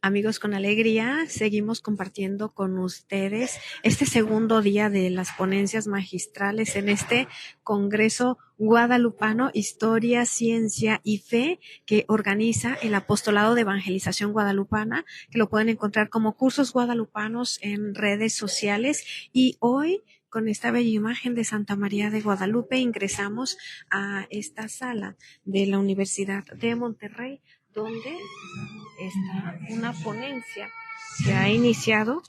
Amigos, con alegría seguimos compartiendo con ustedes este segundo día de las ponencias magistrales en este Congreso Guadalupano, Historia, Ciencia y Fe, que organiza el Apostolado de Evangelización Guadalupana, que lo pueden encontrar como Cursos Guadalupanos en redes sociales. Y hoy, con esta bella imagen de Santa María de Guadalupe, ingresamos a esta sala de la Universidad de Monterrey, donde está una ponencia que ha iniciado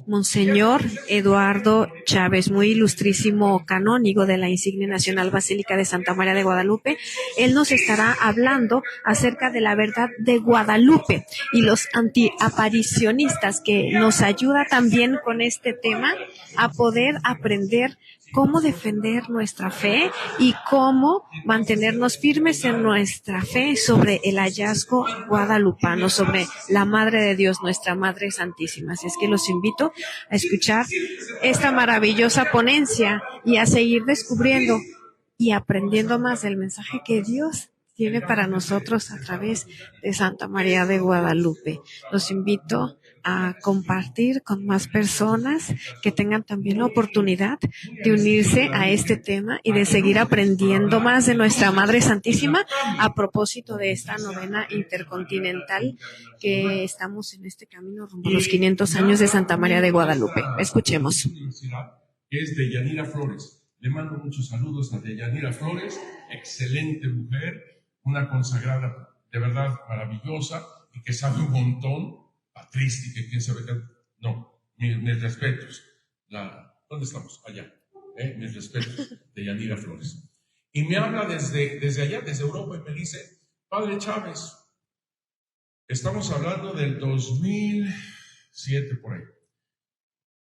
Monseñor Eduardo Chávez, muy ilustrísimo canónigo de la Insignia Nacional Basílica de Santa María de Guadalupe. Él nos estará hablando acerca de la verdad de Guadalupe y los antiaparicionistas, que nos ayuda también con este tema a poder aprender cómo defender nuestra fe y cómo mantenernos firmes en nuestra fe sobre el hallazgo guadalupano, sobre la Madre de Dios, nuestra Madre Santísima. Así es que los invito a escuchar esta maravillosa ponencia y a seguir descubriendo y aprendiendo más del mensaje que Dios tiene para nosotros a través de Santa María de Guadalupe. Los invito a compartir con más personas que tengan también la oportunidad de unirse a este tema y de seguir aprendiendo más de nuestra Madre Santísima a propósito de esta novena intercontinental que estamos en este camino rumbo a los 500 años de Santa María de Guadalupe. Escuchemos. Es Deyanira Flores. Le mando muchos saludos a Deyanira Flores, excelente mujer, una consagrada de verdad maravillosa y que sabe un montón. Patrística, que quién sabe qué. No, mis respetos. ¿Dónde estamos? Allá. Mis respetos de Yanira Flores. Y me habla desde allá, desde Europa, y me dice: Padre Chávez, estamos hablando del 2007 por ahí.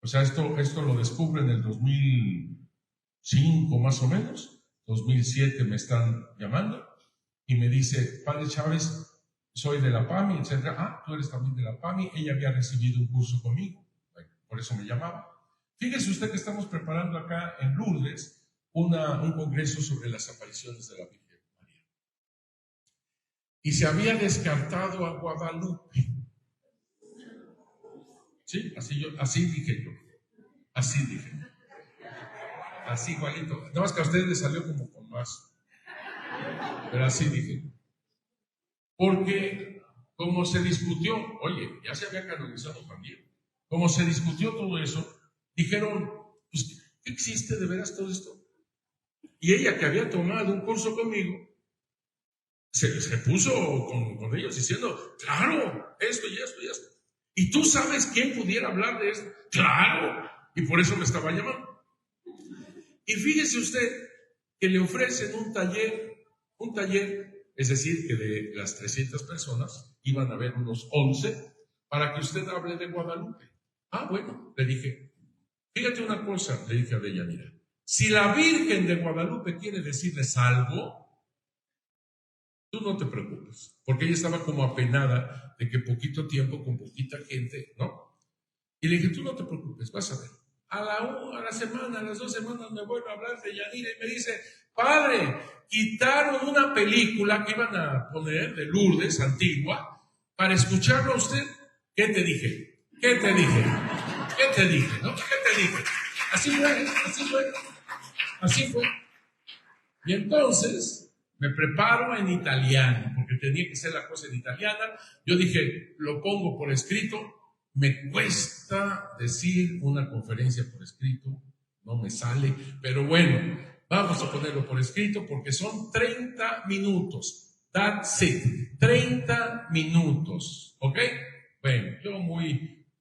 O sea, esto lo descubre en el 2005 más o menos. 2007 me están llamando y me dice: Padre Chávez, soy de la PAMI, etc. Ah, tú eres también de la PAMI. Ella había recibido un curso conmigo, por eso me llamaba. Fíjese usted que estamos preparando acá en Lourdes un congreso sobre las apariciones de la Virgen María. Y se había descartado a Guadalupe. Sí, así dije yo. Así dije. Así igualito. Nada más que a ustedes les salió como con más. Pero así dije. Porque como se discutió, oye, ya se había canonizado también, como se discutió todo eso, dijeron, pues, ¿qué existe de veras todo esto? Y ella, que había tomado un curso conmigo, se puso con ellos diciendo, claro, esto y esto y esto. ¿Y tú sabes quién pudiera hablar de esto? Claro, y por eso me estaba llamando. Y fíjese usted que le ofrecen un taller, es decir, que de las 300 personas iban a haber unos 11 para que usted hable de Guadalupe. Ah, bueno, le dije, fíjate una cosa, le dije a Deyanira, si la Virgen de Guadalupe quiere decirles algo, tú no te preocupes, porque ella estaba como apenada de que poquito tiempo con poquita gente, ¿no? Y le dije, tú no te preocupes, vas a ver. A la semana, a las 2 semanas me vuelvo a hablar de Yanira y me dice, padre, quitaron una película que iban a poner de Lourdes, antigua, para escucharlo a usted. ¿Qué te dije? ¿Qué te dije? ¿Qué te dije? ¿No? ¿Qué te dije? Así fue. Y entonces me preparo en italiano, porque tenía que ser la cosa en italiana. Yo dije, lo pongo por escrito. Me cuesta decir una conferencia por escrito, no me sale, pero bueno, vamos a ponerlo por escrito porque son 30 minutos. That's it, 30 minutos, ¿ok? Bueno,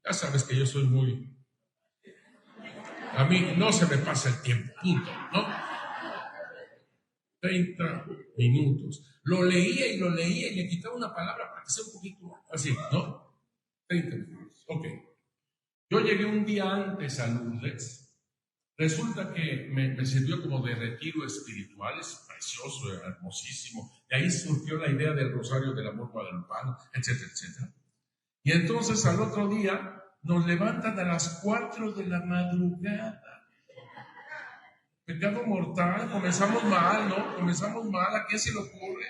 ya sabes que yo soy a mí no se me pasa el tiempo, punto, ¿no? 30 minutos. Lo leía y le quitaba una palabra para que sea un poquito así, ¿no? 30 minutos, ok. Yo llegué un día antes a Lourdes. Resulta que me sirvió como de retiro espiritual, es precioso, hermosísimo. De ahí surgió la idea del Rosario del Amor Guadalupano, etcétera, etcétera. Y entonces al otro día nos levantan a las 4 de la madrugada. Pecado mortal, comenzamos mal, ¿no? ¿A quién se le ocurre?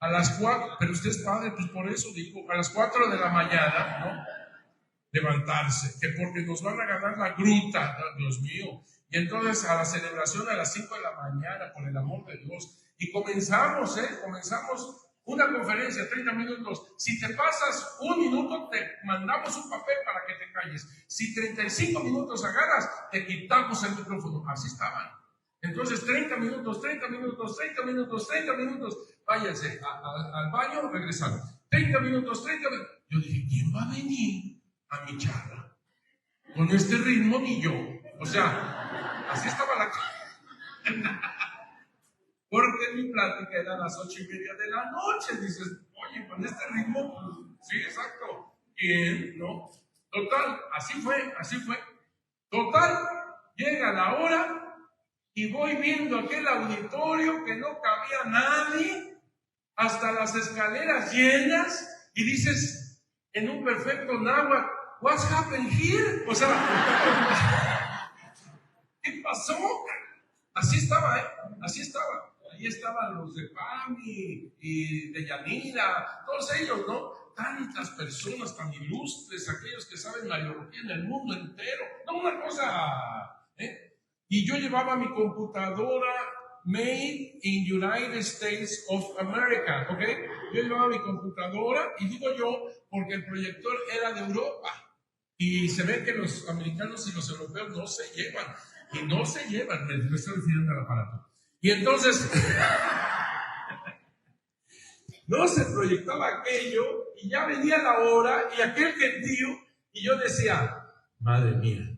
a las 4, pero usted es padre, pues por eso digo, a las 4 de la mañana, ¿no? Levantarse, que porque nos van a ganar la gruta, ¿no? Dios mío. Y entonces a la celebración a las 5 de la mañana, por el amor de Dios. Y comenzamos una conferencia, 30 minutos. Si te pasas un minuto, te mandamos un papel para que te calles. Si 35 minutos agarras, te quitamos el micrófono. Así estaban. Entonces 30 minutos, váyanse al baño, regresaron. 30 minutos. Yo dije, ¿quién va a venir a mi charla? Con este ritmo ni yo. O sea, así estaba la cosa. Porque mi plática era a las 8:30 de la noche. Dices, oye, con este ritmo, pues, sí, exacto. ¿Quién? ¿No? Total, así fue. Total, llega la hora y voy viendo aquel auditorio que no cabía nadie, hasta las escaleras llenas, y dices, en un perfecto náhuatl, what's happened here? O sea, ¿qué pasó? Así estaba, así estaba. Ahí estaban los de PAMI y de Yanira, todos ellos, ¿no? Tantas personas tan ilustres, aquellos que saben la biología en el mundo entero. No, una cosa, ¿eh? Y yo llevaba mi computadora made in United States of America, ¿ok? Yo llevaba mi computadora, y digo yo, porque el proyector era de Europa. Y se ve que los americanos y los europeos no se llevan. Y no se llevan, me estoy refiriendo al aparato. Y entonces, no se proyectaba aquello, y ya venía la hora, y aquel gentío, y yo decía, madre mía,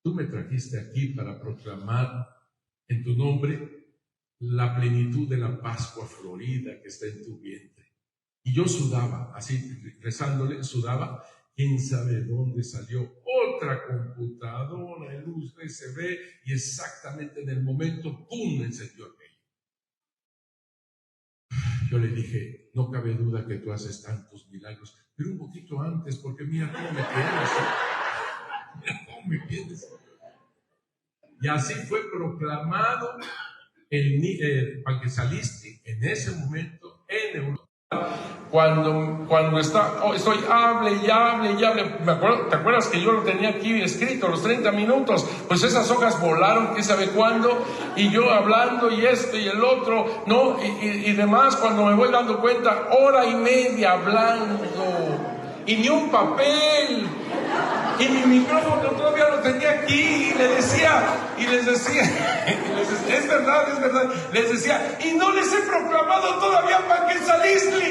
tú me trajiste aquí para proclamar en tu nombre la plenitud de la Pascua florida que está en tu vientre. Y yo sudaba, así rezándole, sudaba. ¿Quién sabe dónde salió otra computadora, el USB, y exactamente en el momento, ¡pum!, encendió aquello. Yo le dije, no cabe duda que tú haces tantos milagros, pero un poquito antes, porque mira cómo me tienes. Mira cómo me tienes. Y así fue proclamado el Panquezalisti en ese momento en Europa. Cuando estoy hable y hable, ¿te acuerdas que yo lo tenía aquí escrito, los 30 minutos? Pues esas hojas volaron, quién sabe cuándo, y yo hablando y esto y el otro, ¿no? Y demás, cuando me voy dando cuenta, 1:30 hablando, y ni un papel, y mi micrófono todavía lo tenía aquí, y les decía, es verdad, les decía, y no les he proclamado todavía Panquezalisti.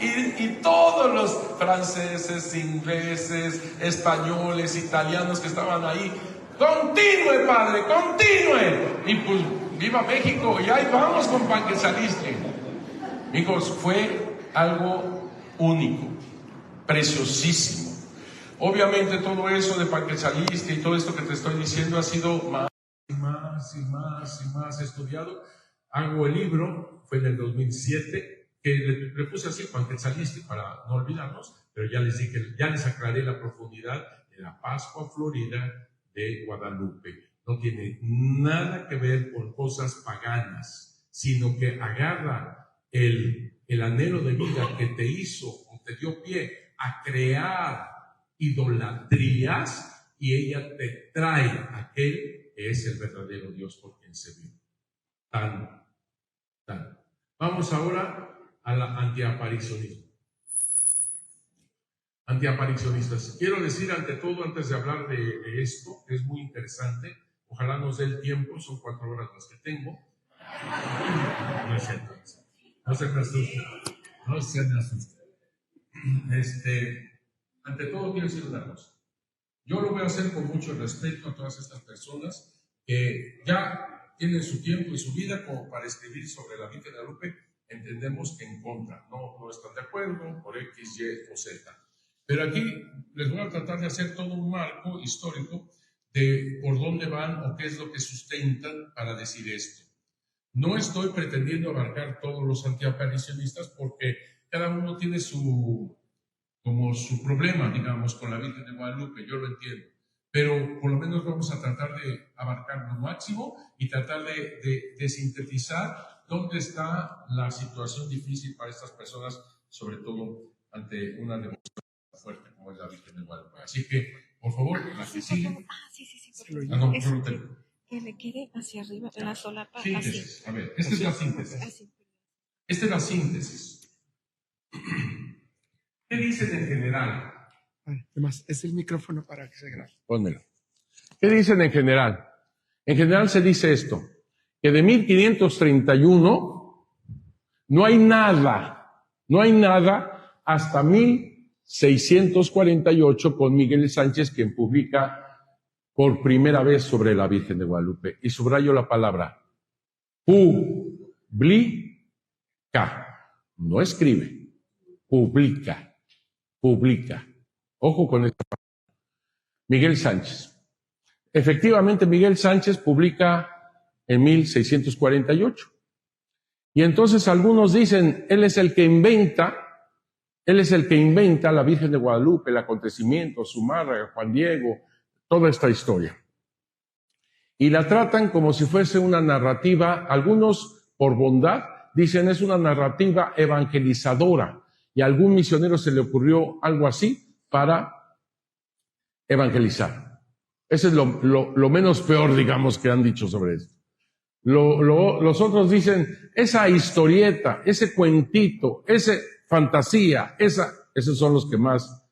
Y todos los franceses, ingleses, españoles, italianos que estaban ahí, continúe, padre, continúe. Y pues, viva México, y ahí vamos con Panquezalisti. Amigos, fue algo único, preciosísimo. Obviamente todo eso de Panquezalisti y todo esto que te estoy diciendo ha sido más estudiado. Hago el libro, fue en el 2007, que le puse así, Panquezalisti, para no olvidarnos, pero ya les dije, ya les aclaré la profundidad de la Pascua Florida de Guadalupe. No tiene nada que ver con cosas paganas, sino que agarra el anhelo de vida que te hizo o te dio pie a crear idolatrías, y ella te trae aquel que es el verdadero Dios por quien se vio. Tan. Vamos ahora a la antiaparicionismo. Antiaparicionistas. Quiero decir ante todo, antes de hablar de esto, que es muy interesante, ojalá nos dé el tiempo, son 4 horas las que tengo. No es cierto. No se me asuste. Ante todo quiero decir una cosa. Yo lo voy a hacer con mucho respeto a todas estas personas que ya tienen su tiempo y su vida como para escribir sobre la Virgen de Guadalupe. Entendemos que en contra, no están de acuerdo por X, Y o Z. Pero aquí les voy a tratar de hacer todo un marco histórico de por dónde van o qué es lo que sustentan para decir esto. No estoy pretendiendo abarcar todos los antiaparicionistas porque cada uno tiene su problema, digamos, con la Virgen de Guadalupe, yo lo entiendo. Pero por lo menos vamos a tratar de abarcar lo máximo y tratar de sintetizar ¿dónde está la situación difícil para estas personas, sobre todo ante una devoción fuerte como es la Virgen de Guadalupe? Así que, por favor, la que sigue. Sí. No, yo lo tengo. Que le quede hacia arriba, la solapa, síntesis. así. A ver, esta es la síntesis. Así. Esta es la síntesis. ¿Qué dicen en general? Además, es el micrófono para que se grabe. Pónmelo. ¿Qué dicen en general? En general se dice esto, que de 1531 no hay nada hasta 1648 con Miguel Sánchez, quien publica por primera vez sobre la Virgen de Guadalupe. Y subrayo la palabra publica. No escribe, publica. Ojo con esta palabra. Miguel Sánchez. Efectivamente, Miguel Sánchez publica en 1648. Y entonces algunos dicen, él es el que inventa la Virgen de Guadalupe, el acontecimiento, Zumárraga, Juan Diego, toda esta historia. Y la tratan como si fuese una narrativa, algunos por bondad dicen es una narrativa evangelizadora, y a algún misionero se le ocurrió algo así para evangelizar. Ese es lo menos peor, digamos, que han dicho sobre esto. Los otros dicen, esa historieta, ese cuentito, esa fantasía, esos son los que más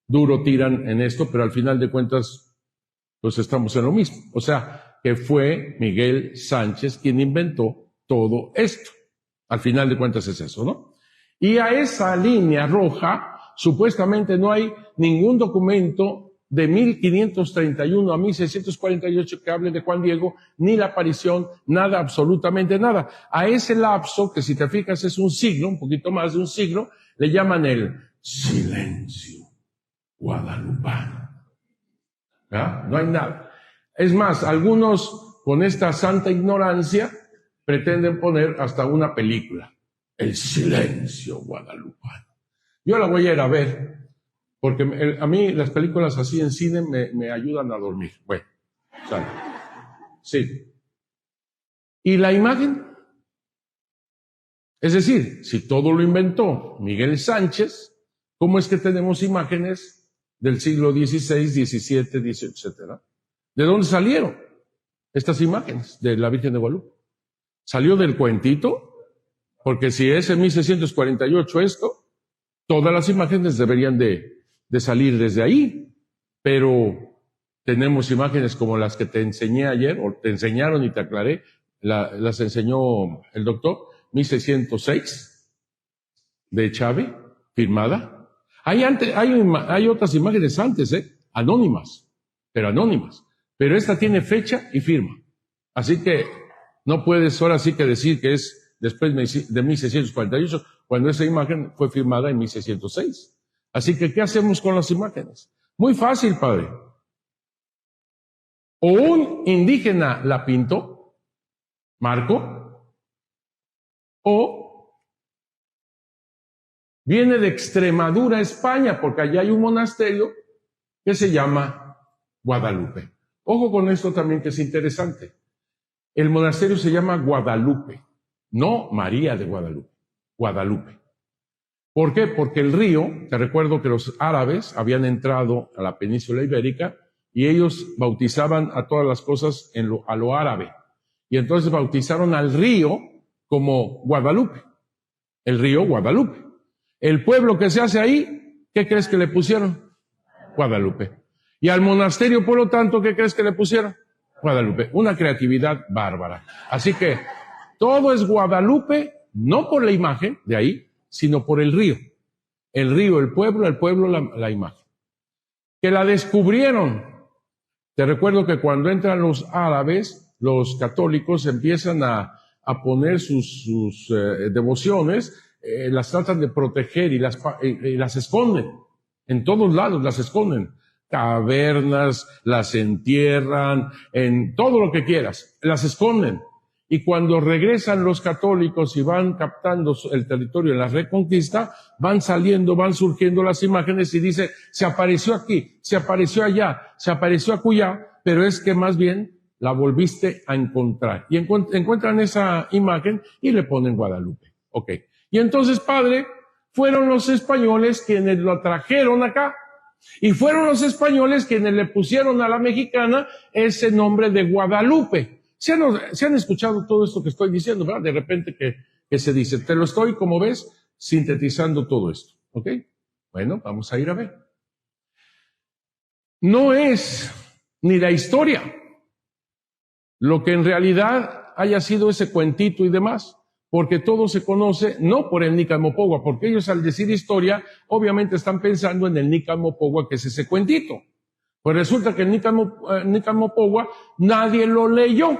duro tiran en esto, pero al final de cuentas, pues estamos en lo mismo. O sea, que fue Miguel Sánchez quien inventó todo esto. Al final de cuentas es eso, ¿no? Y a esa línea roja, supuestamente no hay ningún documento de 1531 a 1648 que hable de Juan Diego, ni la aparición, nada, absolutamente nada. A ese lapso, que si te fijas es un siglo, un poquito más de un siglo, le llaman el silencio guadalupano. ¿Ah? No hay nada. Es más, algunos con esta santa ignorancia pretenden poner hasta una película, el silencio guadalupano. Yo la voy a ir a ver, porque a mí las películas así en cine me ayudan a dormir. Bueno, ¿sale? Sí. ¿Y la imagen? Es decir, si todo lo inventó Miguel Sánchez, ¿cómo es que tenemos imágenes del siglo XVI, XVII, XVIII, etcétera? ¿De dónde salieron estas imágenes de la Virgen de Guadalupe? ¿Salió del cuentito? Porque si es en 1648 esto, todas las imágenes deberían de salir desde ahí, pero tenemos imágenes como las que te enseñé ayer, o te enseñaron y te aclaré, las enseñó el doctor, 1606, de Chávez, firmada. Hay otras imágenes antes, anónimas, pero esta tiene fecha y firma. Así que no puedes ahora sí que decir que es después de 1648, cuando esa imagen fue firmada en 1606. Así que, ¿qué hacemos con las imágenes? Muy fácil, padre. O un indígena la pintó, Marco, o viene de Extremadura, España, porque allá hay un monasterio que se llama Guadalupe. Ojo con esto también, que es interesante. El monasterio se llama Guadalupe, no María de Guadalupe, Guadalupe. ¿Por qué? Porque el río, te recuerdo que los árabes habían entrado a la península ibérica y ellos bautizaban a todas las cosas a lo árabe. Y entonces bautizaron al río como Guadalupe, el río Guadalupe. El pueblo que se hace ahí, ¿qué crees que le pusieron? Guadalupe. Y al monasterio, por lo tanto, ¿qué crees que le pusieron? Guadalupe. Una creatividad bárbara. Así que todo es Guadalupe, no por la imagen de ahí, sino por el río. El río, el pueblo, la imagen. Que la descubrieron. Te recuerdo que cuando entran los árabes, los católicos empiezan a poner sus devociones, las tratan de proteger y las esconden. En todos lados las esconden. Cavernas, las entierran, en todo lo que quieras, las esconden. Y cuando regresan los católicos y van captando el territorio en la Reconquista, van surgiendo las imágenes y dice, se apareció aquí, se apareció allá, se apareció acullá, pero es que más bien la volviste a encontrar. Y encuentran esa imagen y le ponen Guadalupe. Ok. Y entonces, padre, fueron los españoles quienes lo trajeron acá. Y fueron los españoles quienes le pusieron a la mexicana ese nombre de Guadalupe. Se han escuchado todo esto que estoy diciendo, ¿verdad? De repente que se dice. Te lo estoy, como ves, sintetizando todo esto. ¿Ok? Bueno, vamos a ir a ver. No es ni la historia lo que en realidad haya sido ese cuentito y demás, porque todo se conoce no por el Nicamopogua, porque ellos al decir historia, obviamente están pensando en el Nicamopogua, que es ese cuentito. Pues resulta que el Nicamopogua nadie lo leyó,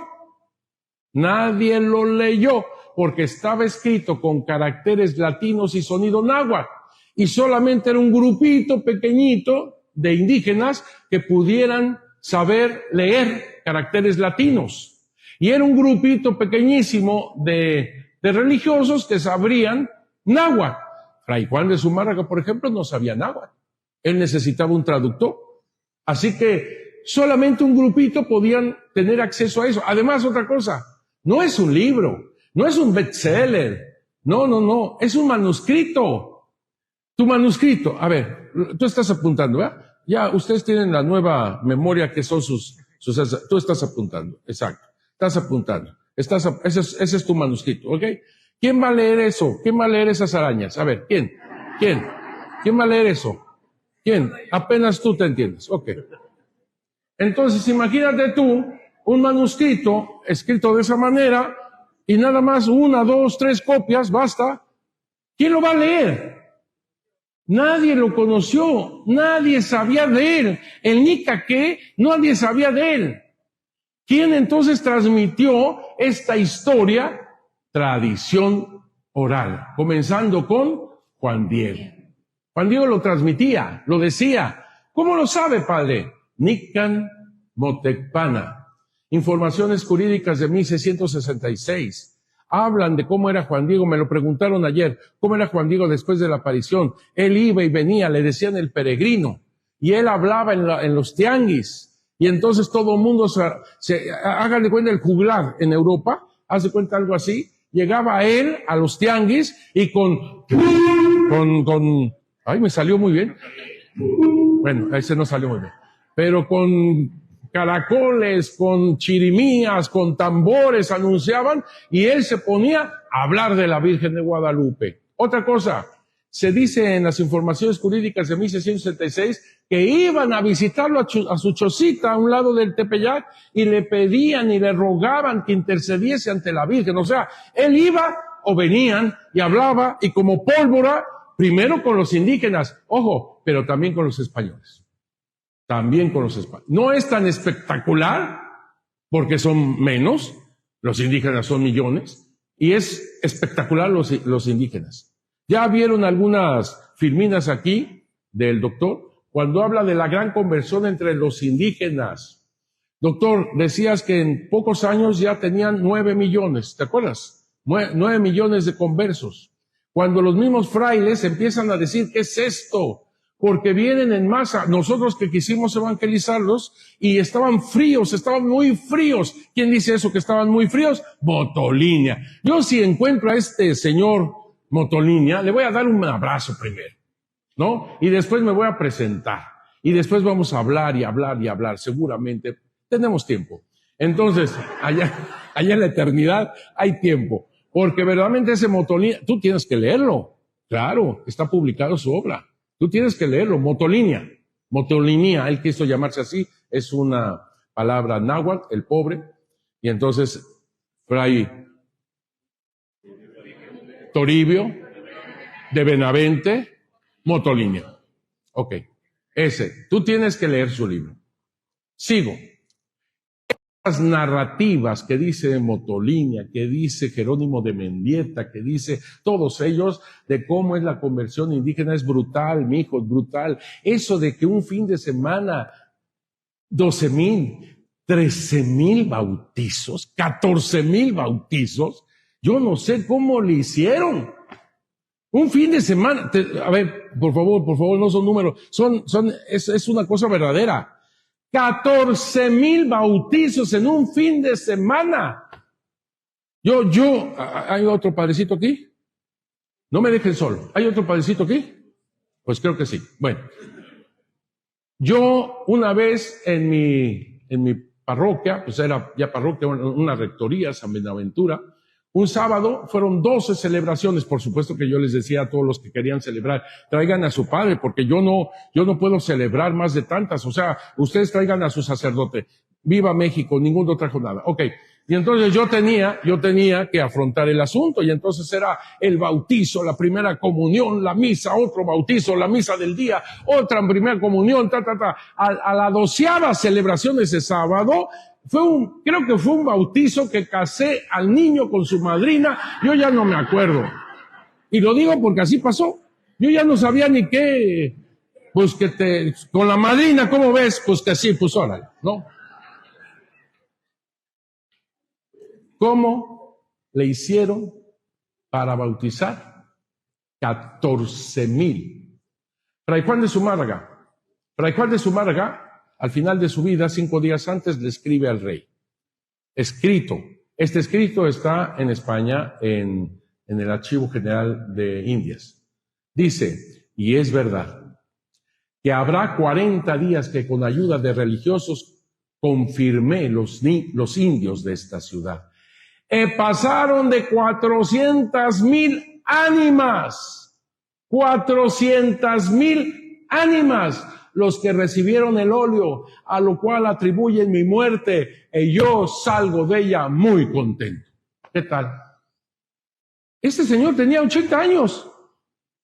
porque estaba escrito con caracteres latinos y sonido náhuatl, y solamente era un grupito pequeñito de indígenas que pudieran saber leer caracteres latinos. Y era un grupito pequeñísimo de religiosos que sabrían náhuatl. Fray Juan de Zumárraga, por ejemplo, no sabía náhuatl. Él necesitaba un traductor. Así que solamente un grupito podían tener acceso a eso. Además, otra cosa, no es un libro, no es un bestseller. No, es un manuscrito. Tu manuscrito, a ver, tú estás apuntando, ¿verdad? Ya ustedes tienen la nueva memoria que son sus tú estás apuntando, exacto. Estás apuntando. Ese es tu manuscrito, ¿ok? ¿Quién va a leer eso? ¿Quién va a leer esas arañas? A ver, ¿quién? ¿Quién va a leer eso? ¿Quién? Apenas tú te entiendes, ok. Entonces, imagínate tú un manuscrito escrito de esa manera y nada más 1, 2, 3 copias, basta. ¿Quién lo va a leer? Nadie lo conoció, nadie sabía de él. El Nicaqué, nadie sabía de él. ¿Quién entonces transmitió esta historia? Tradición oral, comenzando con Juan Diego. Juan Diego lo transmitía, lo decía. ¿Cómo lo sabe, padre? Nican Motecpana. Informaciones jurídicas de 1666. Hablan de cómo era Juan Diego, me lo preguntaron ayer, cómo era Juan Diego después de la aparición. Él iba y venía, le decían el peregrino, y él hablaba en los tianguis, y entonces todo el mundo hagan de cuenta el juglar en Europa, hace cuenta algo así, llegaba él a los tianguis y ay, me salió muy bien. Bueno, ese no salió muy bien, pero con caracoles, con chirimías, con tambores anunciaban, y él se ponía a hablar de la Virgen de Guadalupe. Otra cosa, se dice en las informaciones jurídicas de 1676 que iban a visitarlo a su chocita a un lado del Tepeyac y le pedían y le rogaban que intercediese ante la Virgen. O sea, él iba o venían y hablaba, y como pólvora, primero con los indígenas, ojo, pero también con los españoles. También con los españoles. No es tan espectacular, porque son menos, los indígenas son millones, y es espectacular los indígenas. Ya vieron algunas filminas aquí del doctor, cuando habla de la gran conversión entre los indígenas. Doctor, decías que en pocos años ya tenían 9 millones, ¿te acuerdas? 9 millones de conversos. Cuando los mismos frailes empiezan a decir, ¿qué es esto? Porque vienen en masa. Nosotros que quisimos evangelizarlos y estaban fríos, estaban muy fríos. ¿Quién dice eso, que estaban muy fríos? Motolinia. Yo si encuentro a este señor Motolinia, le voy a dar un abrazo primero, ¿no? Y después me voy a presentar. Y después vamos a hablar y hablar y hablar. Seguramente tenemos tiempo. Entonces, allá en la eternidad hay tiempo. Porque verdaderamente ese Motolinia, tú tienes que leerlo. Claro, está publicado su obra. Tú tienes que leerlo, Motolinia, él quiso llamarse así, es una palabra náhuatl, el pobre, y entonces Fray Toribio de Benavente, Motolinia. Ok, tú tienes que leer su libro. Sigo. Las narrativas que dice Motolinia, que dice Jerónimo de Mendieta, que dice todos ellos de cómo es la conversión indígena, es brutal, mijo, es brutal. Eso de que un fin de semana 12,000, 13,000 bautizos, 14,000 bautizos, yo no sé cómo le hicieron. Un fin de semana, a ver, por favor, no son números, es una cosa verdadera. 14,000 bautizos en un fin de semana. ¿Hay otro padrecito aquí? No me dejen solo. ¿Hay otro padrecito aquí? Pues creo que sí. Bueno, yo una vez en mi parroquia, pues era ya parroquia, una rectoría, San Benaventura, un sábado fueron 12 celebraciones. Por supuesto que yo les decía a todos los que querían celebrar, traigan a su padre, porque yo no puedo celebrar más de tantas. O sea, ustedes traigan a su sacerdote. Viva México, ninguno trajo nada. Ok. Y entonces yo tenía que afrontar el asunto, y entonces era el bautizo, la primera comunión, la misa, otro bautizo, la misa del día, otra primera comunión, A la 12ª celebración ese sábado, creo que fue un bautizo que casé al niño con su madrina, yo ya no me acuerdo. Y lo digo porque así pasó. Yo ya no sabía ni qué, pues con la madrina, ¿cómo ves? Pues que sí, pues órale, ¿no? ¿Cómo le hicieron para bautizar? 14,000. Fray Juan de Zumárraga, al final de su vida, 5 días antes, le escribe al rey. Escrito. Este escrito está en España, en el Archivo General de Indias. Dice, y es verdad, que habrá 40 días que con ayuda de religiosos confirmé los indios de esta ciudad. Pasaron de 400,000 ánimas, 400,000 ánimas, los que recibieron el óleo, a lo cual atribuyen mi muerte, y yo salgo de ella muy contento. ¿Qué tal? Este señor tenía 80 años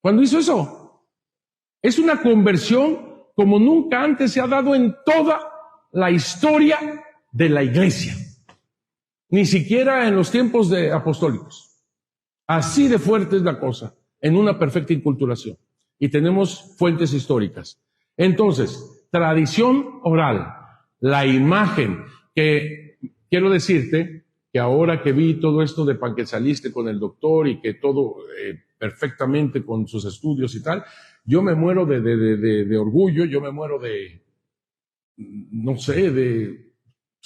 cuando hizo eso. Es una conversión como nunca antes se ha dado en toda la historia de la iglesia. Ni siquiera en los tiempos apostólicos. Así de fuerte es la cosa, en una perfecta inculturación. Y tenemos fuentes históricas. Entonces, tradición oral, la imagen, que quiero decirte que ahora que vi todo esto de pan que saliste con el doctor y que todo perfectamente con sus estudios y tal, yo me muero de orgullo, yo me muero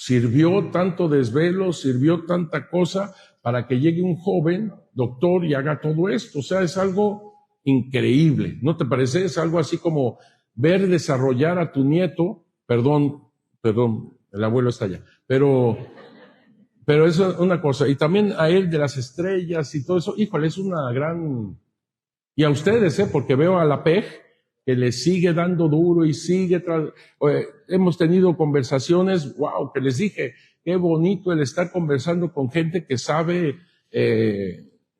sirvió tanto desvelo, sirvió tanta cosa para que llegue un joven doctor y haga todo esto. O sea, es algo increíble. ¿No te parece? Es algo así como ver desarrollar a tu nieto. Perdón, el abuelo está allá. Pero eso es una cosa. Y también a él de las estrellas y todo eso. Híjole, es una gran... Y a ustedes, porque veo a la PEG que le sigue dando duro y sigue... hemos tenido conversaciones, wow, que les dije, qué bonito el estar conversando con gente que sabe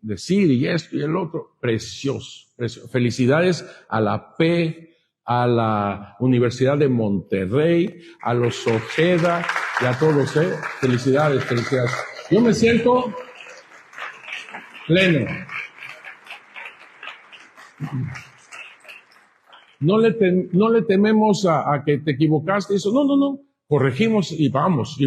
decir y esto y el otro. Precioso, precioso. Felicidades a la PEG, a la Universidad de Monterrey, a los Ojeda y a todos, Felicidades. Yo me siento pleno. No le tememos a que te equivocaste. Eso, no. Corregimos y vamos,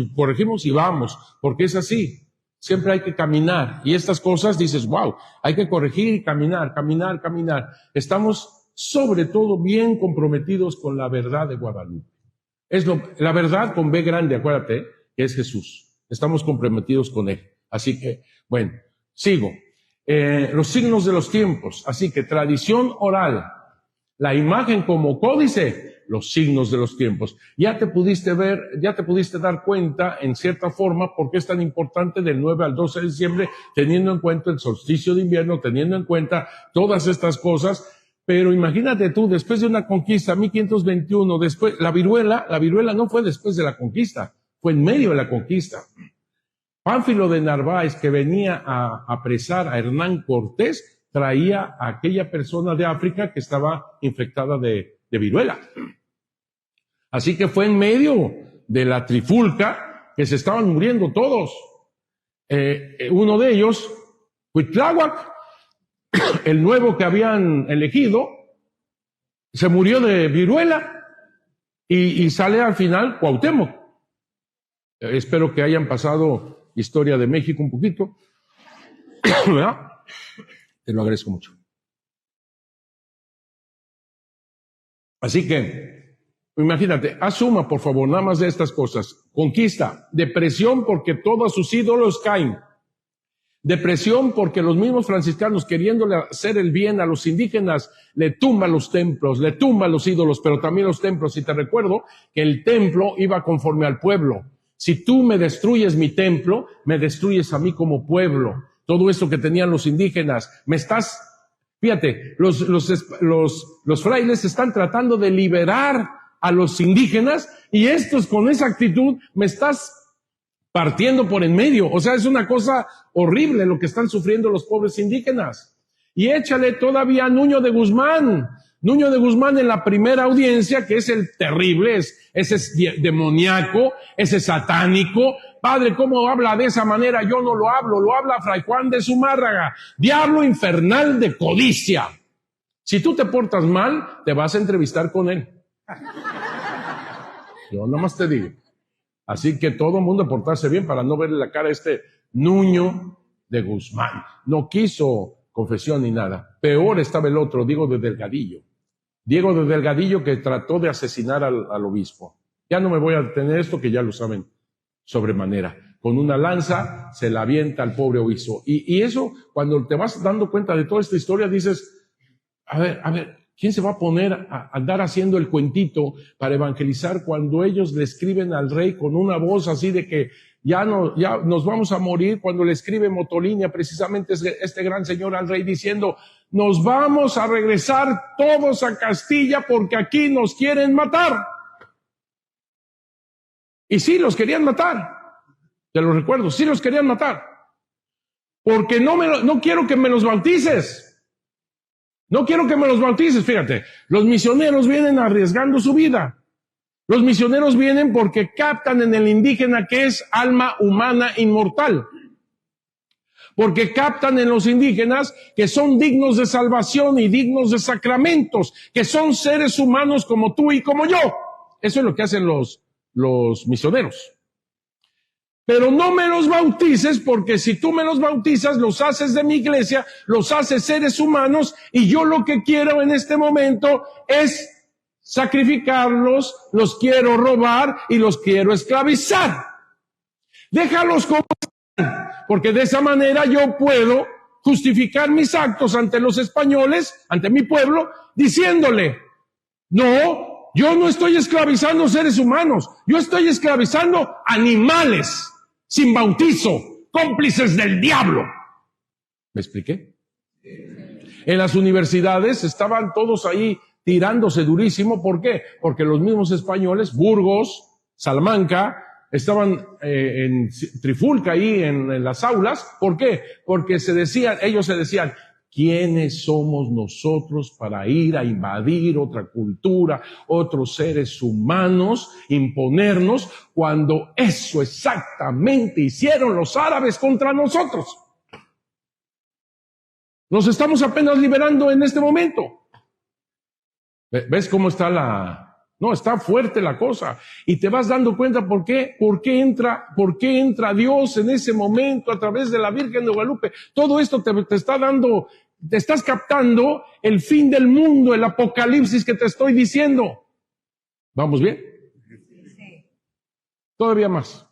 porque es así. Siempre hay que caminar. Y estas cosas dices, wow, hay que corregir y caminar. Estamos sobre todo bien comprometidos con la verdad de Guadalupe. La verdad con B grande, acuérdate, que es Jesús. Estamos comprometidos con Él. Así que, bueno, sigo. Los signos de los tiempos. Así que tradición oral. La imagen como códice, los signos de los tiempos. Ya te pudiste dar cuenta, en cierta forma, por qué es tan importante del 9 al 12 de diciembre, teniendo en cuenta el solsticio de invierno, teniendo en cuenta todas estas cosas. Pero imagínate tú, después de una conquista, 1521, después, la viruela no fue después de la conquista, fue en medio de la conquista. Pánfilo de Narváez, que venía a apresar a Hernán Cortés, traía a aquella persona de África que estaba infectada de viruela. Así que fue en medio de la trifulca que se estaban muriendo todos. Uno de ellos, Cuitláhuac, el nuevo que habían elegido, se murió de viruela y sale al final Cuauhtémoc. Espero que hayan pasado historia de México un poquito, ¿verdad? Te lo agradezco mucho. Así que Imagínate, asuma por favor nada más de estas cosas. Conquista, depresión porque todos sus ídolos caen. Depresión porque los mismos franciscanos, queriéndole hacer el bien a los indígenas, le tumban los templos, le tumban los ídolos, pero también los templos. Y te recuerdo que el templo iba conforme al pueblo. Si tú me destruyes mi templo, me destruyes a mí como pueblo. Todo esto que tenían los indígenas, fíjate, los frailes están tratando de liberar a los indígenas y estos con esa actitud me estás partiendo por en medio. O sea, es una cosa horrible lo que están sufriendo los pobres indígenas. Y échale todavía a Nuño de Guzmán. Nuño de Guzmán en la primera audiencia, que es el terrible, ese es demoníaco, ese es satánico. Padre, ¿cómo habla de esa manera? Yo no lo hablo, lo habla Fray Juan de Zumárraga. Diablo infernal de codicia. Si tú te portas mal, te vas a entrevistar con él. Yo nomás te digo. Así que todo el mundo portarse bien para no verle la cara a este Nuño de Guzmán. No quiso confesión ni nada. Peor estaba el otro, Diego de Delgadillo. Diego de Delgadillo que trató de asesinar al obispo. Ya no me voy a detener esto que ya lo saben sobremanera. Con una lanza se la avienta al pobre obispo. Y eso, cuando te vas dando cuenta de toda esta historia, dices, a ver, ¿quién se va a poner a andar haciendo el cuentito para evangelizar cuando ellos le escriben al rey con una voz así de que ya nos vamos a morir? Cuando le escribe Motolinia, precisamente este gran señor al rey diciendo, nos vamos a regresar todos a Castilla porque aquí nos quieren matar. Y sí, los querían matar. Te lo recuerdo, sí los querían matar. Porque no quiero que me los bautices. No quiero que me los bautices, fíjate. Los misioneros vienen arriesgando su vida. Los misioneros vienen porque captan en el indígena que es alma humana inmortal. Porque captan en los indígenas que son dignos de salvación y dignos de sacramentos, que son seres humanos como tú y como yo. Eso es lo que hacen los misioneros. Pero no me los bautices porque si tú me los bautizas, los haces de mi iglesia, los haces seres humanos y yo lo que quiero en este momento es sacrificarlos, los quiero robar y los quiero esclavizar. Déjalos como están, porque de esa manera yo puedo justificar mis actos ante los españoles, ante mi pueblo, diciéndole, no, yo no estoy esclavizando seres humanos, yo estoy esclavizando animales sin bautizo, cómplices del diablo. ¿Me expliqué? En las universidades estaban todos ahí tirándose durísimo. ¿Por qué? Porque los mismos españoles, Burgos, Salamanca, estaban en trifulca ahí en las aulas. ¿Por qué? Porque ellos se decían, ¿quiénes somos nosotros para ir a invadir otra cultura, otros seres humanos, imponernos, cuando eso exactamente hicieron los árabes contra nosotros? Nos estamos apenas liberando en este momento. ¿Ves cómo está No, está fuerte la cosa. Y te vas dando cuenta por qué entra Dios en ese momento a través de la Virgen de Guadalupe. Todo esto te está dando, te estás captando el fin del mundo, el apocalipsis que te estoy diciendo. ¿Vamos bien? Sí. Todavía más.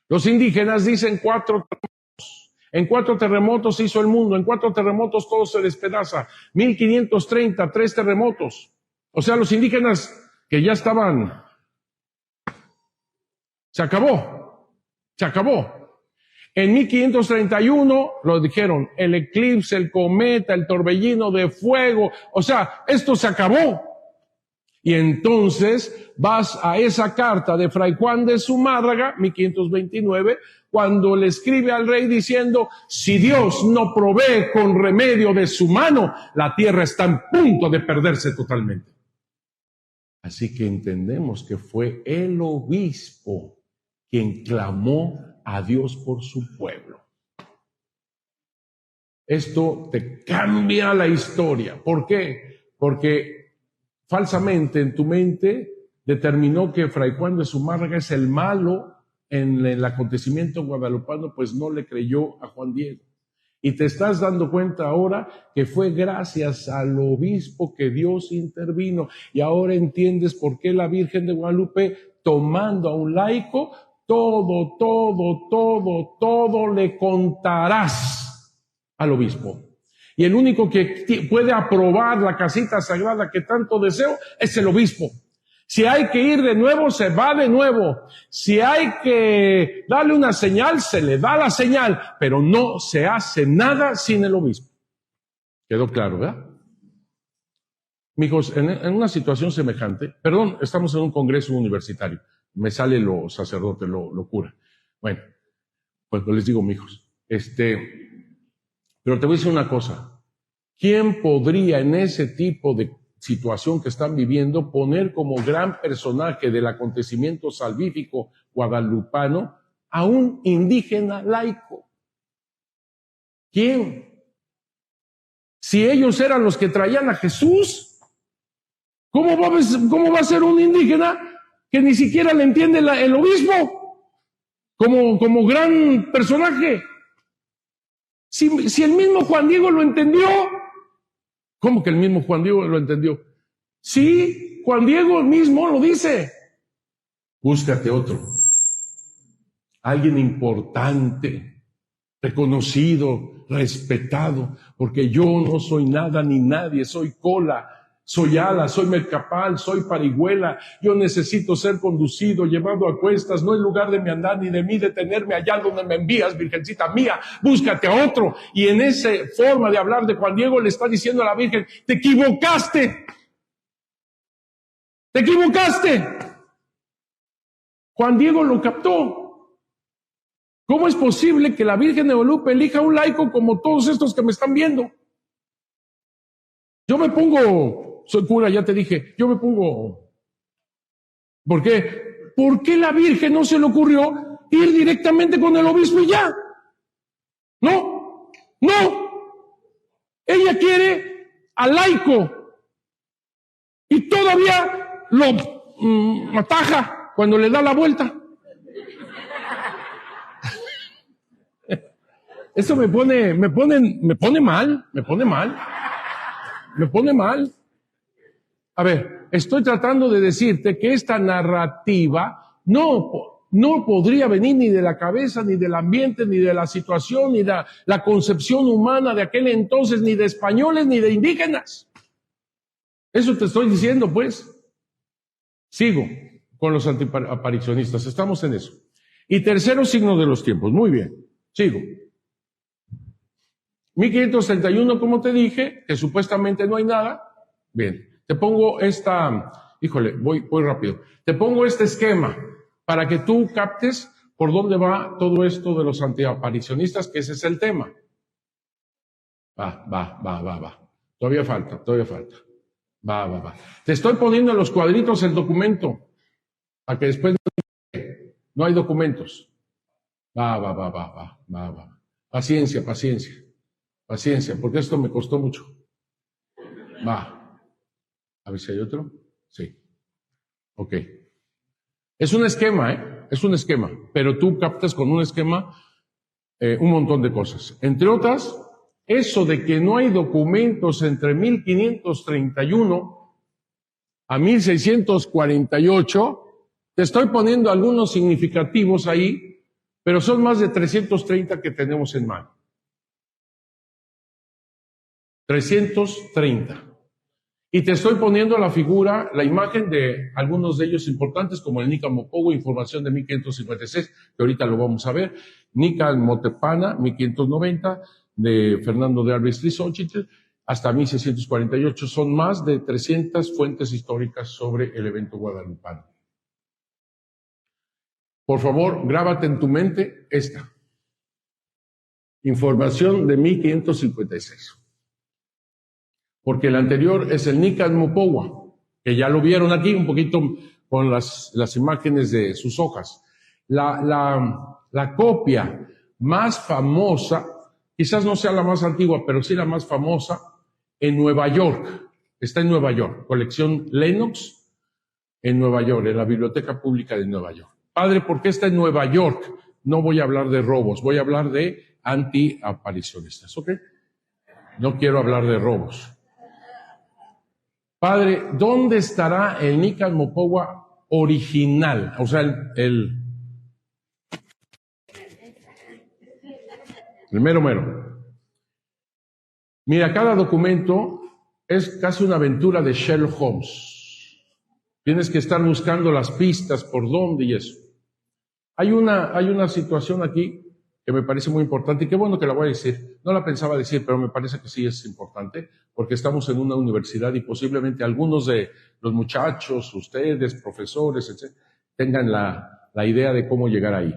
Los indígenas dicen 4 terremotos. En 4 terremotos se hizo el mundo. En 4 terremotos todo se despedaza. 1530, 3 terremotos. O sea, los indígenas que ya estaban, se acabó. En 1531 lo dijeron, el eclipse, el cometa, el torbellino de fuego, o sea, esto se acabó. Y entonces vas a esa carta de Fray Juan de Zumárraga, 1529, cuando le escribe al rey diciendo, si Dios no provee con remedio de su mano, la tierra está en punto de perderse totalmente. Así que entendemos que fue el obispo quien clamó a Dios por su pueblo. Esto te cambia la historia. ¿Por qué? Porque falsamente en tu mente determinó que Fray Juan de Zumárraga es el malo en el acontecimiento guadalupano, pues no le creyó a Juan Diego. Y te estás dando cuenta ahora que fue gracias al obispo que Dios intervino. Y ahora entiendes por qué la Virgen de Guadalupe, tomando a un laico, todo le contarás al obispo. Y el único que puede aprobar la casita sagrada que tanto deseo es el obispo. Si hay que ir de nuevo, se va de nuevo. Si hay que darle una señal, se le da la señal, pero no se hace nada sin el obispo. ¿Quedó claro, verdad? Mijos, en una situación semejante, perdón, estamos en un congreso universitario, me sale lo sacerdote, lo cura. Bueno, pues les digo, mijos, pero te voy a decir una cosa. ¿Quién podría en ese tipo de situación que están viviendo poner como gran personaje del acontecimiento salvífico guadalupano a un indígena laico? ¿Quién? Si ellos eran los que traían a Jesús, ¿cómo va a ser un indígena que ni siquiera le entiende el obispo como gran personaje? Si el mismo Juan Diego lo entendió. ¿Cómo que el mismo Juan Diego lo entendió? Sí, Juan Diego mismo lo dice. Búscate otro. Alguien importante, reconocido, respetado, porque yo no soy nada ni nadie, soy cola, soy ala, soy mercapal, soy parihuela. Yo necesito ser conducido, llevado a cuestas, no en lugar de mi andar ni de mí detenerme allá donde me envías, virgencita mía, búscate a otro. Y en esa forma de hablar de Juan Diego le está diciendo a la Virgen, te equivocaste. ¡Te equivocaste! Juan Diego lo captó. ¿Cómo es posible que la Virgen de Guadalupe elija un laico como todos estos que me están viendo? Yo me pongo, soy cura, ya te dije, yo me pongo. ¿Por qué? ¿Por qué la Virgen no se le ocurrió ir directamente con el obispo y ya? No. Ella quiere al laico y todavía lo ataja cuando le da la vuelta. Eso me pone mal. A ver, estoy tratando de decirte que esta narrativa no podría venir ni de la cabeza, ni del ambiente, ni de la situación, ni de la concepción humana de aquel entonces, ni de españoles, ni de indígenas. Eso te estoy diciendo, pues. Sigo con los antiaparicionistas, estamos en eso. Y tercero signo de los tiempos, muy bien, sigo. 1531, como te dije, que supuestamente no hay nada. Bien, te pongo voy rápido. Te pongo este esquema para que tú captes por dónde va todo esto de los antiaparicionistas, que ese es el tema. Va. Todavía falta. Va. Te estoy poniendo en los cuadritos el documento, para que después no hay documentos. Va. Paciencia, porque esto me costó mucho. Va. A ver si hay otro. Sí. Ok. Es un esquema, pero tú captas con un esquema un montón de cosas. Entre otras, eso de que no hay documentos entre 1531 a 1648, te estoy poniendo algunos significativos ahí, pero son más de 330 que tenemos en mano. 330. Y te estoy poniendo la imagen de algunos de ellos importantes, como el Nican Mopohua, información de 1556, que ahorita lo vamos a ver. Nican Motepana, 1590, de Fernando de Alves Trizóchitl, hasta 1648. Son más de 300 fuentes históricas sobre el evento guadalupano. Por favor, grábate en tu mente esta. Información de 1556. Porque el anterior es el Nican Mopohua, que ya lo vieron aquí un poquito con las imágenes de sus hojas. La copia más famosa, quizás no sea la más antigua, pero sí la más famosa, en Nueva York. Está en Nueva York, colección Lenox, en Nueva York, en la Biblioteca Pública de Nueva York. Padre, ¿por qué está en Nueva York? no voy a hablar de robos, voy a hablar de antiaparicionistas, ¿ok? No quiero hablar de robos. Padre, ¿dónde estará el Nican Mopowa original? O sea, el mero mero. Mira, cada documento es casi una aventura de Sherlock Holmes. Tienes que estar buscando las pistas por dónde y eso. Hay una situación aquí que me parece muy importante y qué bueno que la voy a decir. No la pensaba decir, pero me parece que sí es importante porque estamos en una universidad y posiblemente algunos de los muchachos, ustedes, profesores, etc., tengan la idea de cómo llegar ahí.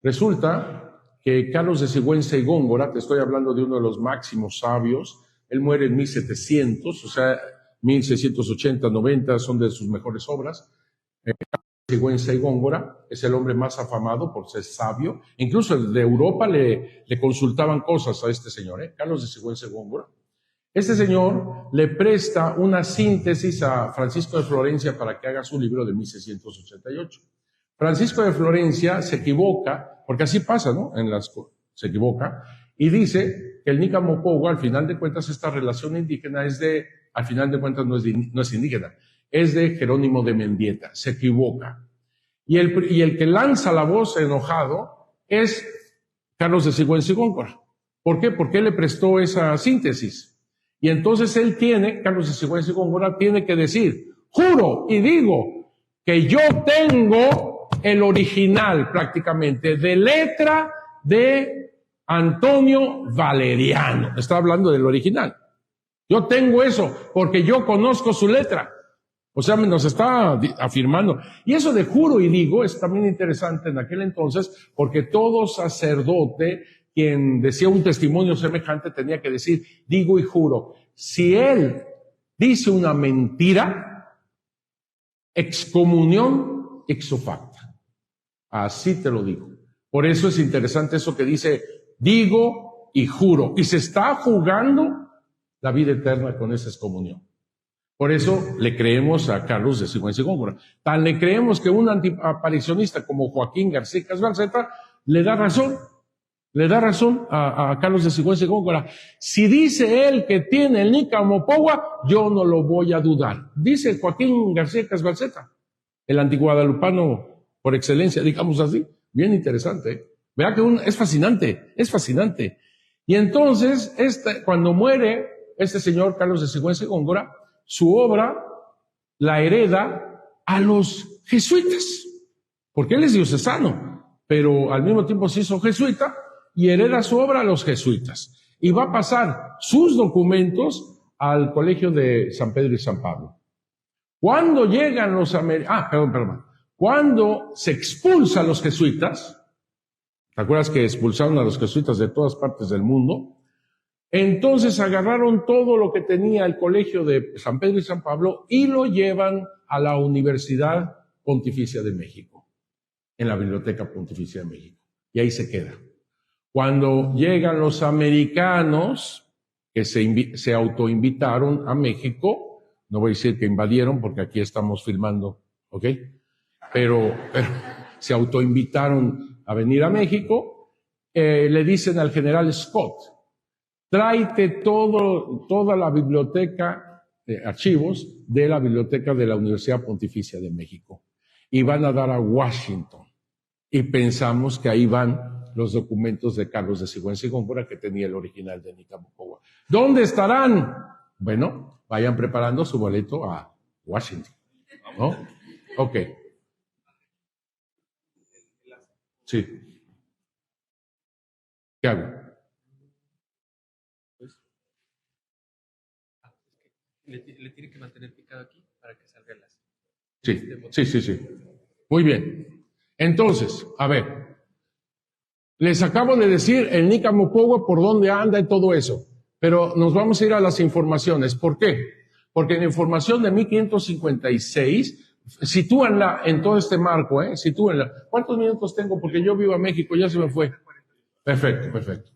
Resulta que Carlos de Sigüenza y Góngora, te estoy hablando de uno de los máximos sabios, él muere en 1700, o sea, 1680, 90 son de sus mejores obras. Sigüenza y Góngora es el hombre más afamado por ser sabio. Incluso de Europa le consultaban cosas a este señor, Carlos de Sigüenza y Góngora. Este señor le presta una síntesis a Francisco de Florencia para que haga su libro de 1688. Francisco de Florencia se equivoca, porque así pasa, ¿no? Se equivoca, y dice que el Nican Mopowa, al final de cuentas, esta relación indígena al final de cuentas no es indígena, es de Jerónimo de Mendieta, se equivoca. Y el que lanza la voz enojado es Carlos de Sigüenza y Góngora. ¿Por qué? Porque él le prestó esa síntesis. Y entonces Carlos de Sigüenza y Góngora tiene que decir, juro y digo que yo tengo el original prácticamente de letra de Antonio Valeriano. Está hablando del original. Yo tengo eso porque yo conozco su letra. O sea, nos está afirmando. Y eso de juro y digo es también interesante en aquel entonces porque todo sacerdote quien decía un testimonio semejante tenía que decir, digo y juro. Si él dice una mentira, excomunión ipso facto. Así te lo digo. Por eso es interesante eso que dice, digo y juro. Y se está jugando la vida eterna con esa excomunión. Por eso le creemos a Carlos de Sigüenza y Góngora. Tan le creemos que un antiaparicionista como Joaquín García Casbalceta le da razón a Carlos de Sigüenza y Góngora. Si dice él que tiene el Nican Mopowa, yo no lo voy a dudar. Dice Joaquín García Casbalceta, el antiguadalupano por excelencia, digamos así. Bien interesante. Verá que es fascinante. Y entonces, cuando muere este señor Carlos de Sigüenza y Góngora, su obra la hereda a los jesuitas, porque él es diocesano, pero al mismo tiempo se hizo jesuita y hereda su obra a los jesuitas. Y va a pasar sus documentos al Colegio de San Pedro y San Pablo. Cuando llegan los cuando se expulsan los jesuitas, ¿te acuerdas que expulsaron a los jesuitas de todas partes del mundo? Entonces agarraron todo lo que tenía el Colegio de San Pedro y San Pablo y lo llevan a la Universidad Pontificia de México, en la Biblioteca Pontificia de México. Y ahí se queda. Cuando llegan los americanos, que se autoinvitaron a México, no voy a decir que invadieron porque aquí estamos filmando, ¿ok? Pero se autoinvitaron a venir a México, le dicen al general Scott, tráete toda la biblioteca de archivos de la biblioteca de la Universidad Pontificia de México. Y van a dar a Washington. Y pensamos que ahí van los documentos de Carlos de Sigüenza y Góngora que tenía el original de Nican Mopowa. ¿Dónde estarán? Bueno, vayan preparando su boleto a Washington, ¿no? Ok. Sí. ¿Qué hago? Le tiene que mantener picado aquí para que salga el láser. Sí. Muy bien. Entonces, a ver, les acabo de decir el Nican Mopowa por dónde anda y todo eso, pero nos vamos a ir a las informaciones. ¿Por qué? Porque en la información de 1556, sitúanla en todo este marco, sitúenla. ¿Cuántos minutos tengo? Porque yo vivo en México, ya se me fue. Perfecto.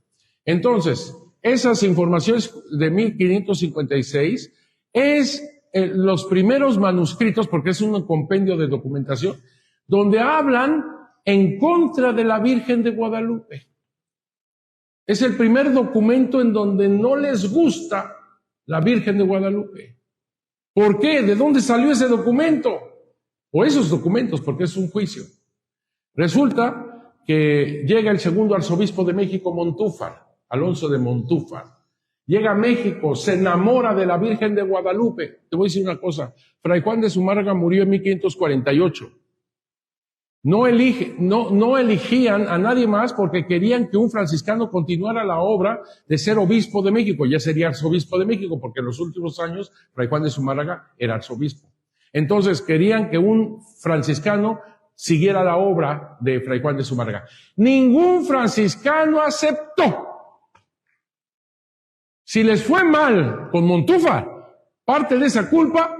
Entonces, esas informaciones de 1556 es los primeros manuscritos, porque es un compendio de documentación, donde hablan en contra de la Virgen de Guadalupe. Es el primer documento en donde no les gusta la Virgen de Guadalupe. ¿Por qué? ¿De dónde salió ese documento? O esos documentos, porque es un juicio. Resulta que llega el segundo arzobispo de México, Montúfar, Alonso de Montúfar. Llega a México, se enamora de la Virgen de Guadalupe. Te voy a decir una cosa, Fray Juan de Zumárraga murió en 1548. No elegían a nadie más porque querían que un franciscano continuara la obra de ser obispo de México. Ya sería arzobispo de México, porque en los últimos años Fray Juan de Zumárraga era arzobispo. Entonces querían que un franciscano siguiera la obra de Fray Juan de Zumárraga. Ningún franciscano aceptó. Si les fue mal con Montúfar, parte de esa culpa,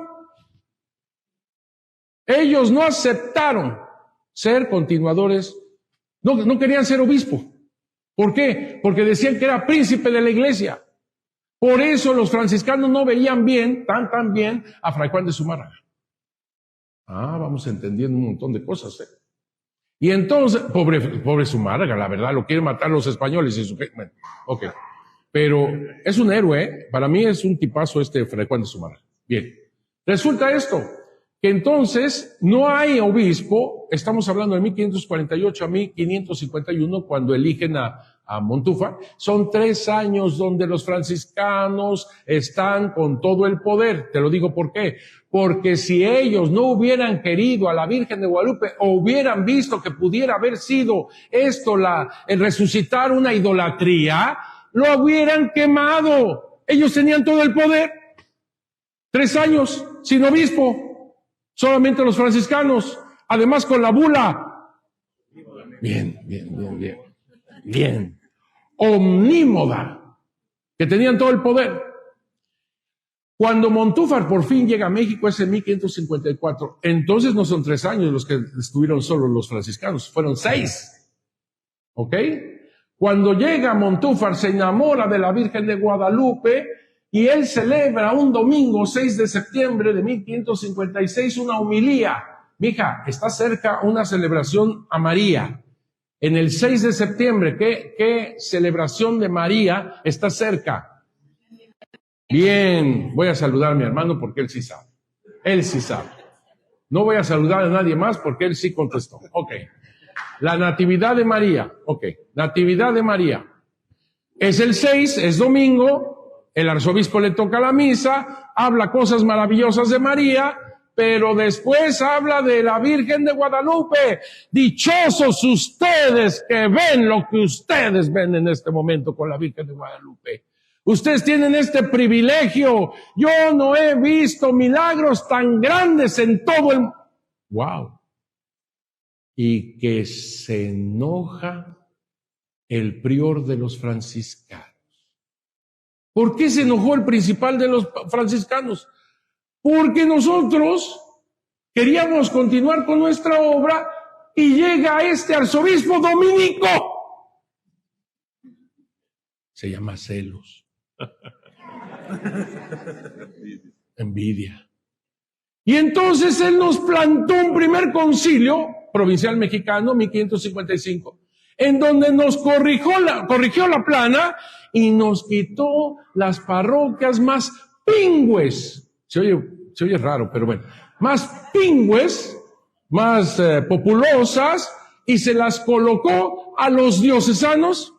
ellos no aceptaron ser continuadores, no querían ser obispo. ¿Por qué? Porque decían que era príncipe de la iglesia. Por eso los franciscanos no veían bien, tan bien, a Fray Juan de Zumárraga. Vamos entendiendo un montón de cosas, ¿eh? Y entonces, pobre Zumárraga, la verdad, lo quieren matar los españoles. Bueno, ok. Pero es un héroe, ¿eh? Para mí es un tipazo Fray Juan de Zumárraga. Bien. Resulta esto, que entonces no hay obispo, estamos hablando de 1548 a 1551, cuando eligen a Montúfar. Son 3 años donde los franciscanos están con todo el poder. Te lo digo por qué. Porque si ellos no hubieran querido a la Virgen de Guadalupe o hubieran visto que pudiera haber sido esto el resucitar una idolatría, lo hubieran quemado. Ellos tenían todo el poder. 3 años sin obispo. Solamente los franciscanos, además con la bula. Bien. Omnímoda, que tenían todo el poder. Cuando Montúfar por fin llega a México es en 1554. Entonces no son 3 años los que estuvieron solos los franciscanos, fueron 6. ¿Ok? Cuando llega Montúfar se enamora de la Virgen de Guadalupe, y él celebra un domingo 6 de septiembre de 1556 una homilía. Mija, está cerca una celebración a María. En el 6 de septiembre, ¿qué celebración de María está cerca? Bien, voy a saludar a mi hermano porque él sí sabe. Él sí sabe. No voy a saludar a nadie más porque él sí contestó. Ok. La Natividad de María. Ok. Natividad de María. Es el 6, es domingo. El arzobispo le toca la misa, habla cosas maravillosas de María, pero después habla de la Virgen de Guadalupe. Dichosos ustedes que ven lo que ustedes ven en este momento con la Virgen de Guadalupe. Ustedes tienen este privilegio. Yo no he visto milagros tan grandes en todo el... ¡Wow! Y que se enoja el prior de los franciscanos. ¿Por qué se enojó el principal de los franciscanos? Porque nosotros queríamos continuar con nuestra obra y llega este arzobispo dominico. Se llama celos. Envidia. Y entonces él nos plantó un primer concilio provincial mexicano, 1555, en donde nos corrigió la plana y nos quitó las parroquias más pingües. Se oye raro, pero bueno. Más pingües, más populosas, y se las colocó a los diocesanos.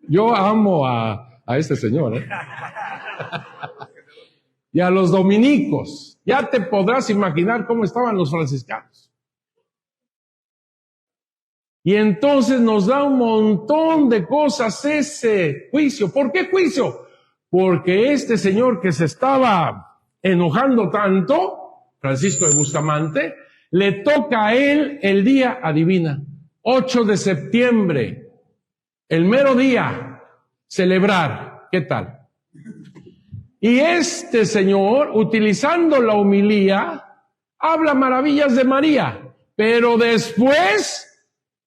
Yo amo a este señor, ¿eh? Y a los dominicos. Ya te podrás imaginar cómo estaban los franciscanos. Y entonces nos da un montón de cosas ese juicio. ¿Por qué juicio? Porque este señor que se estaba enojando tanto, Francisco de Bustamante, le toca a él el día, adivina, 8 de septiembre, el mero día, celebrar. ¿Qué tal? Y este señor, utilizando la homilía, habla maravillas de María, pero después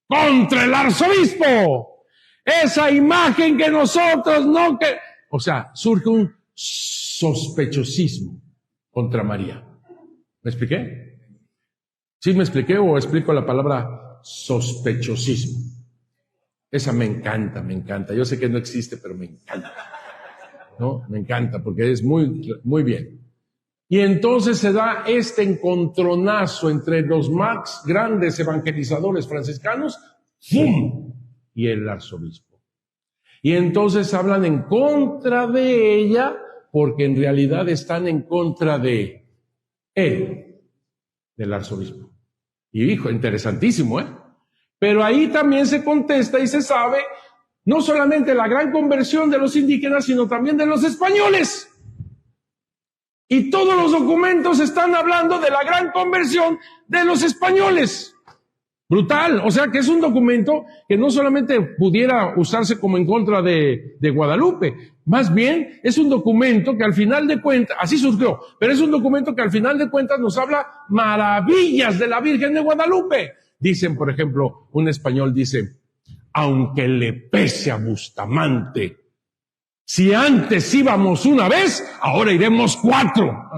contra el arzobispo. Esa imagen que nosotros no que... O sea, surge un sospechosismo contra María. ¿Me expliqué? ¿Sí me expliqué o explico la palabra sospechosismo? Esa me encanta, me encanta. Yo sé que no existe, pero me encanta. ¿No? Me encanta porque es muy bien. Y entonces se da este encontronazo entre los más grandes evangelizadores franciscanos, ¡fum!, y el arzobispo. Y entonces hablan en contra de ella porque en realidad están en contra de él, del arzobispo. Y hijo, interesantísimo, ¿eh? Pero ahí también se contesta y se sabe no solamente la gran conversión de los indígenas, sino también de los españoles. Y todos los documentos están hablando de la gran conversión de los españoles. Brutal. O sea que es un documento que no solamente pudiera usarse como en contra de Guadalupe, más bien es un documento que al final de cuentas, así surgió, pero es un documento que al final de cuentas nos habla maravillas de la Virgen de Guadalupe. Dicen, por ejemplo, un español dice, aunque le pese a Bustamante, si antes íbamos una vez, ahora iremos 4.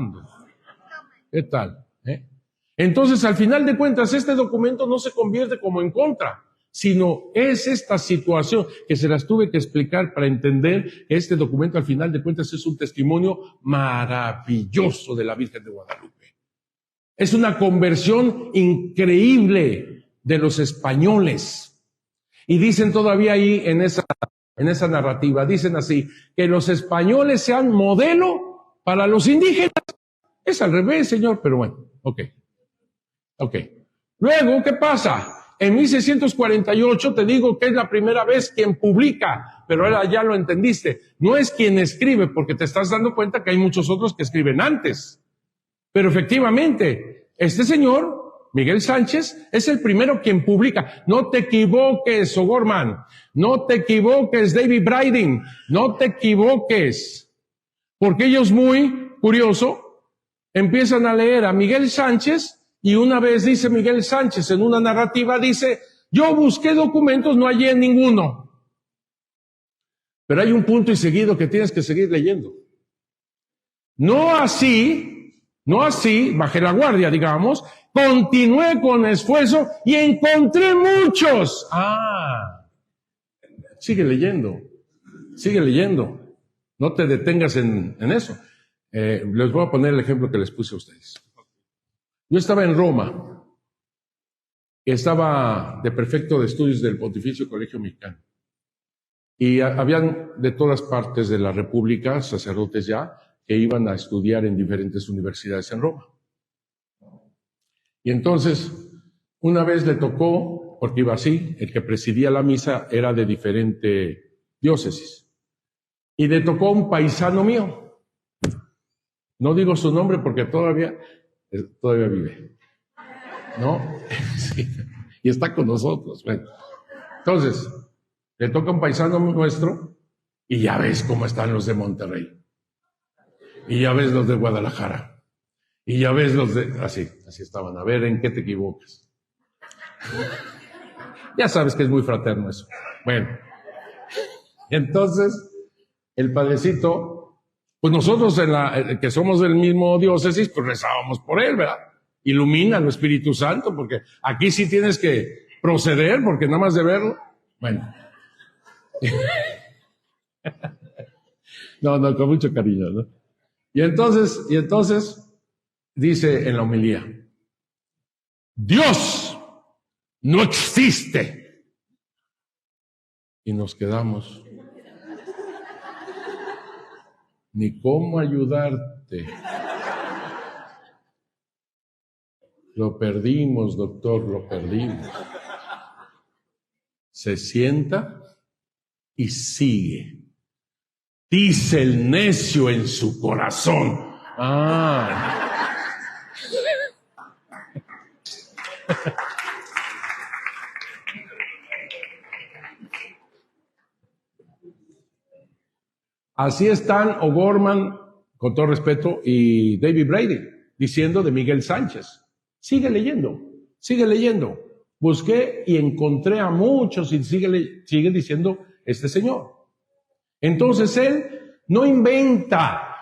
¿Qué tal? Entonces, al final de cuentas, este documento no se convierte como en contra, sino es esta situación que se las tuve que explicar para entender que este documento, al final de cuentas, es un testimonio maravilloso de la Virgen de Guadalupe. Es una conversión increíble de los españoles. Y dicen todavía ahí en esa narrativa, dicen así, que los españoles sean modelo para los indígenas. Es al revés, señor, pero bueno, ok. Luego, ¿qué pasa? En 1648 te digo que es la primera vez quien publica, pero ahora ya lo entendiste. No es quien escribe, porque te estás dando cuenta que hay muchos otros que escriben antes. Pero efectivamente, este señor, Miguel Sánchez, es el primero quien publica. No te equivoques, O'Gorman. No te equivoques, David Briding. No te equivoques. Porque ellos, muy curioso, empiezan a leer a Miguel Sánchez y una vez dice Miguel Sánchez en una narrativa, dice, yo busqué documentos, no hallé ninguno. Pero hay un punto y seguido que tienes que seguir leyendo. No así, bajé la guardia, digamos, continué con esfuerzo y encontré muchos. Sigue leyendo. No te detengas en eso. Les voy a poner el ejemplo que les puse a ustedes. Yo estaba en Roma, estaba de prefecto de estudios del Pontificio Colegio Mexicano. Y habían de todas partes de la República, sacerdotes ya, que iban a estudiar en diferentes universidades en Roma. Y entonces, una vez le tocó, porque iba así, el que presidía la misa era de diferente diócesis. Y le tocó un paisano mío. No digo su nombre porque todavía vive. ¿No? Sí. Y está con nosotros. Bueno. Entonces, le toca un paisano nuestro y ya ves cómo están los de Monterrey. Y ya ves los de Guadalajara. Y ya ves los de... Así estaban. A ver, ¿en qué te equivocas? Ya sabes que es muy fraterno eso. Bueno. Entonces, el padrecito, pues nosotros que somos del mismo diócesis, pues rezábamos por él, ¿verdad? Ilumínalo, Espíritu Santo, porque aquí sí tienes que proceder, porque nada más de verlo, bueno. No, con mucho cariño, ¿no? Y entonces dice en la homilía, Dios no existe. Y nos quedamos, ni cómo ayudarte. Lo perdimos, doctor, lo perdimos. Se sienta y sigue. Dice el necio en su corazón. Así están O'Gorman, con todo respeto, y David Brady, diciendo de Miguel Sánchez. Sigue leyendo. Busqué y encontré a muchos y sigue diciendo este señor. Entonces él no inventa,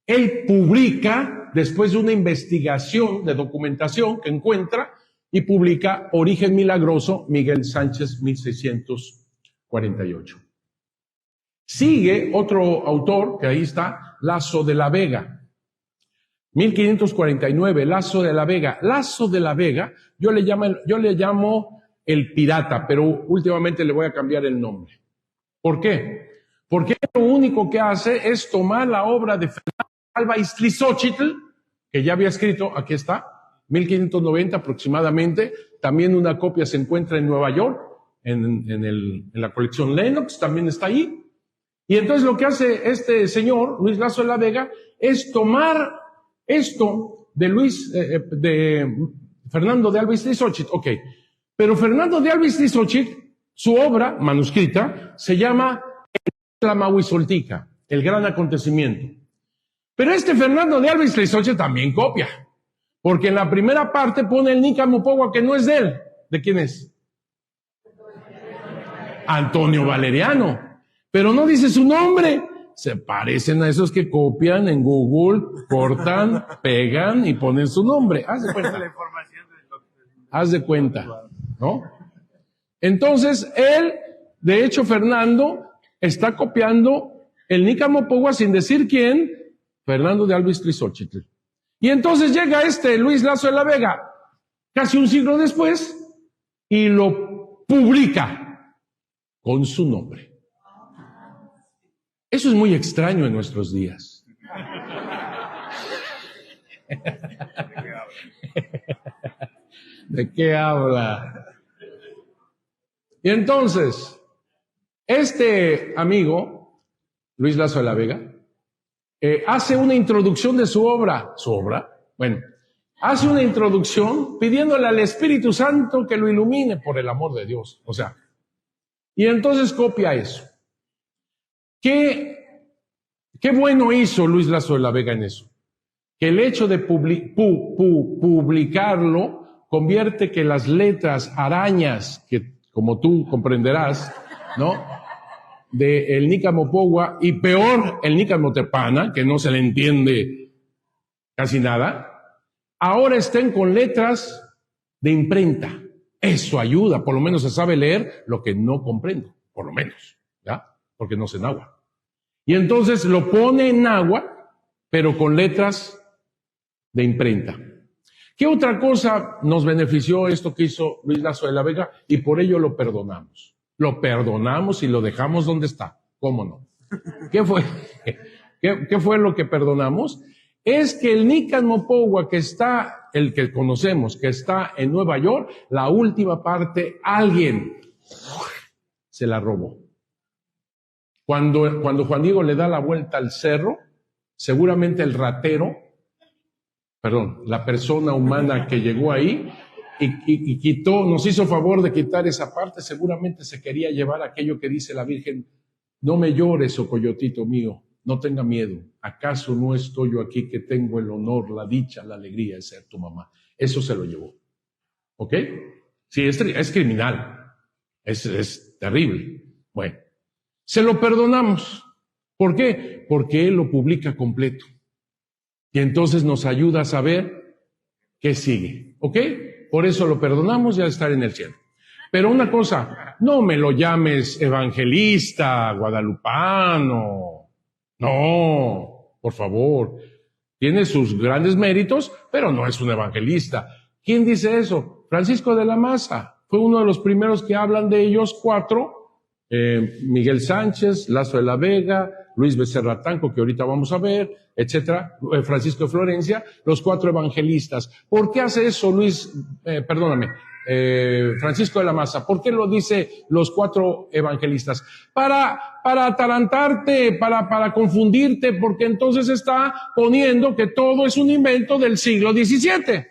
él publica después de una investigación de documentación que encuentra y publica Origen Milagroso, Miguel Sánchez, 1648. Sigue otro autor, que ahí está, Laso de la Vega, 1549, Laso de la Vega. Laso de la Vega, yo le llamo el pirata, pero últimamente le voy a cambiar el nombre. ¿Por qué? Porque lo único que hace es tomar la obra de Fernando Alba Iztlizóchitl, que ya había escrito, aquí está, 1590 aproximadamente. También una copia se encuentra en Nueva York, en la colección Lenox, también está ahí. Y entonces lo que hace este señor, Luis Laso de la Vega, es tomar esto de Fernando de Alba Iztlizóchitl. Ok, pero Fernando de Alba Iztlizóchitl, su obra manuscrita, se llama Tlamahuizoltica, el gran acontecimiento. Pero este Fernando de Alba Iztlizóchitl también copia, porque en la primera parte pone el Nicamopogua, que no es de él. ¿De quién es? Antonio Valeriano. Pero no dice su nombre. Se parecen a esos que copian en Google, cortan, pegan y ponen su nombre. Haz de cuenta. Haz de cuenta, ¿no? Entonces, él, de hecho, Fernando, está copiando el Nicamopogua sin decir quién, Fernando de Alba Iztlizóchitl. Y entonces llega Luis Laso de la Vega, casi un siglo después, y lo publica con su nombre. Eso es muy extraño en nuestros días. ¿De qué habla? Y entonces, este amigo, Luis Laso de la Vega, hace una introducción de su obra. ¿Su obra? Bueno, hace una introducción pidiéndole al Espíritu Santo que lo ilumine por el amor de Dios. O sea, y entonces copia eso. ¿Qué bueno hizo Luis Laso de la Vega en eso? Que el hecho de publicarlo convierte que las letras arañas, que como tú comprenderás, ¿no?, de el Nicamopogua, y peor el Nicamotepana, que no se le entiende casi nada, ahora estén con letras de imprenta. Eso ayuda, por lo menos se sabe leer lo que no comprendo, por lo menos, ¿ya? Porque no sé náhuatl. Y entonces lo pone en náhuatl, pero con letras de imprenta. ¿Qué otra cosa nos benefició esto que hizo Luis Laso de la Vega? Y por ello lo perdonamos. Lo perdonamos y lo dejamos donde está. ¿Cómo no? ¿Qué fue? ¿Qué fue lo que perdonamos? Es que el Nicamopogua que está, el que conocemos, que está en Nueva York, la última parte, alguien se la robó. Cuando Juan Diego le da la vuelta al cerro, seguramente el ratero, la persona humana que llegó ahí y quitó, nos hizo favor de quitar esa parte, seguramente se quería llevar aquello que dice la Virgen: no me llores, oh coyotito mío, no tenga miedo, ¿acaso no estoy yo aquí que tengo el honor, la dicha, la alegría de ser tu mamá? Eso se lo llevó. ¿Ok? Sí, es criminal, es terrible. Bueno, se lo perdonamos. ¿Por qué? Porque él lo publica completo. Y entonces nos ayuda a saber qué sigue. ¿Ok? Por eso lo perdonamos y a estar en el cielo. Pero una cosa, no me lo llames evangelista, guadalupano. No, por favor. Tiene sus grandes méritos, pero no es un evangelista. ¿Quién dice eso? Francisco de la Maza. Fue uno de los primeros que hablan de ellos cuatro. Miguel Sánchez, Laso de la Vega, Luis Becerra Tanco, que ahorita vamos a ver, etcétera, Francisco de Florencia, los cuatro evangelistas. ¿Por qué hace eso Francisco de la Maza? ¿Por qué lo dice los cuatro evangelistas? Para atarantarte, para confundirte, porque entonces está poniendo que todo es un invento del siglo XVII.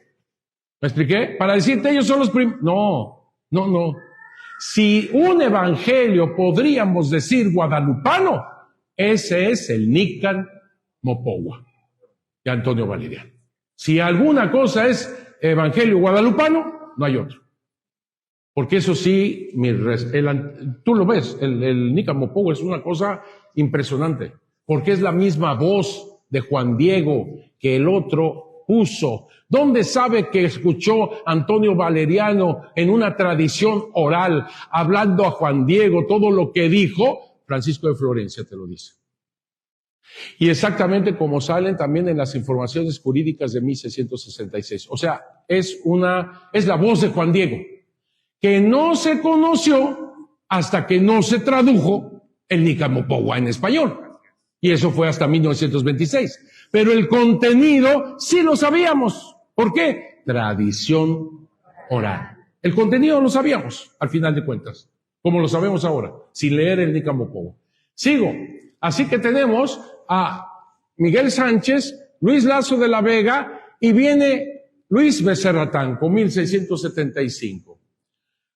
¿Me expliqué? Para decirte ellos son los primeros. No. Si un evangelio podríamos decir guadalupano, ese es el Nicamopogua de Antonio Valeriano. Si alguna cosa es evangelio guadalupano, no hay otro. Porque eso sí, tú lo ves, el Nicamopogua es una cosa impresionante, porque es la misma voz de Juan Diego que el otro puso? ¿Dónde sabe que escuchó Antonio Valeriano en una tradición oral, hablando a Juan Diego todo lo que dijo? Francisco de Florencia te lo dice. Y exactamente como salen también en las informaciones jurídicas de 1666. O sea, es la voz de Juan Diego, que no se conoció hasta que no se tradujo el Nicamopowa en español. Y eso fue hasta 1926. Pero el contenido sí lo sabíamos. ¿Por qué? Tradición oral. El contenido lo sabíamos, al final de cuentas, como lo sabemos ahora, sin leer el Nicamopowa. Sigo. Así que tenemos a Miguel Sánchez, Luis Lazo de la Vega, y viene Luis Becerra Tanco, 1675.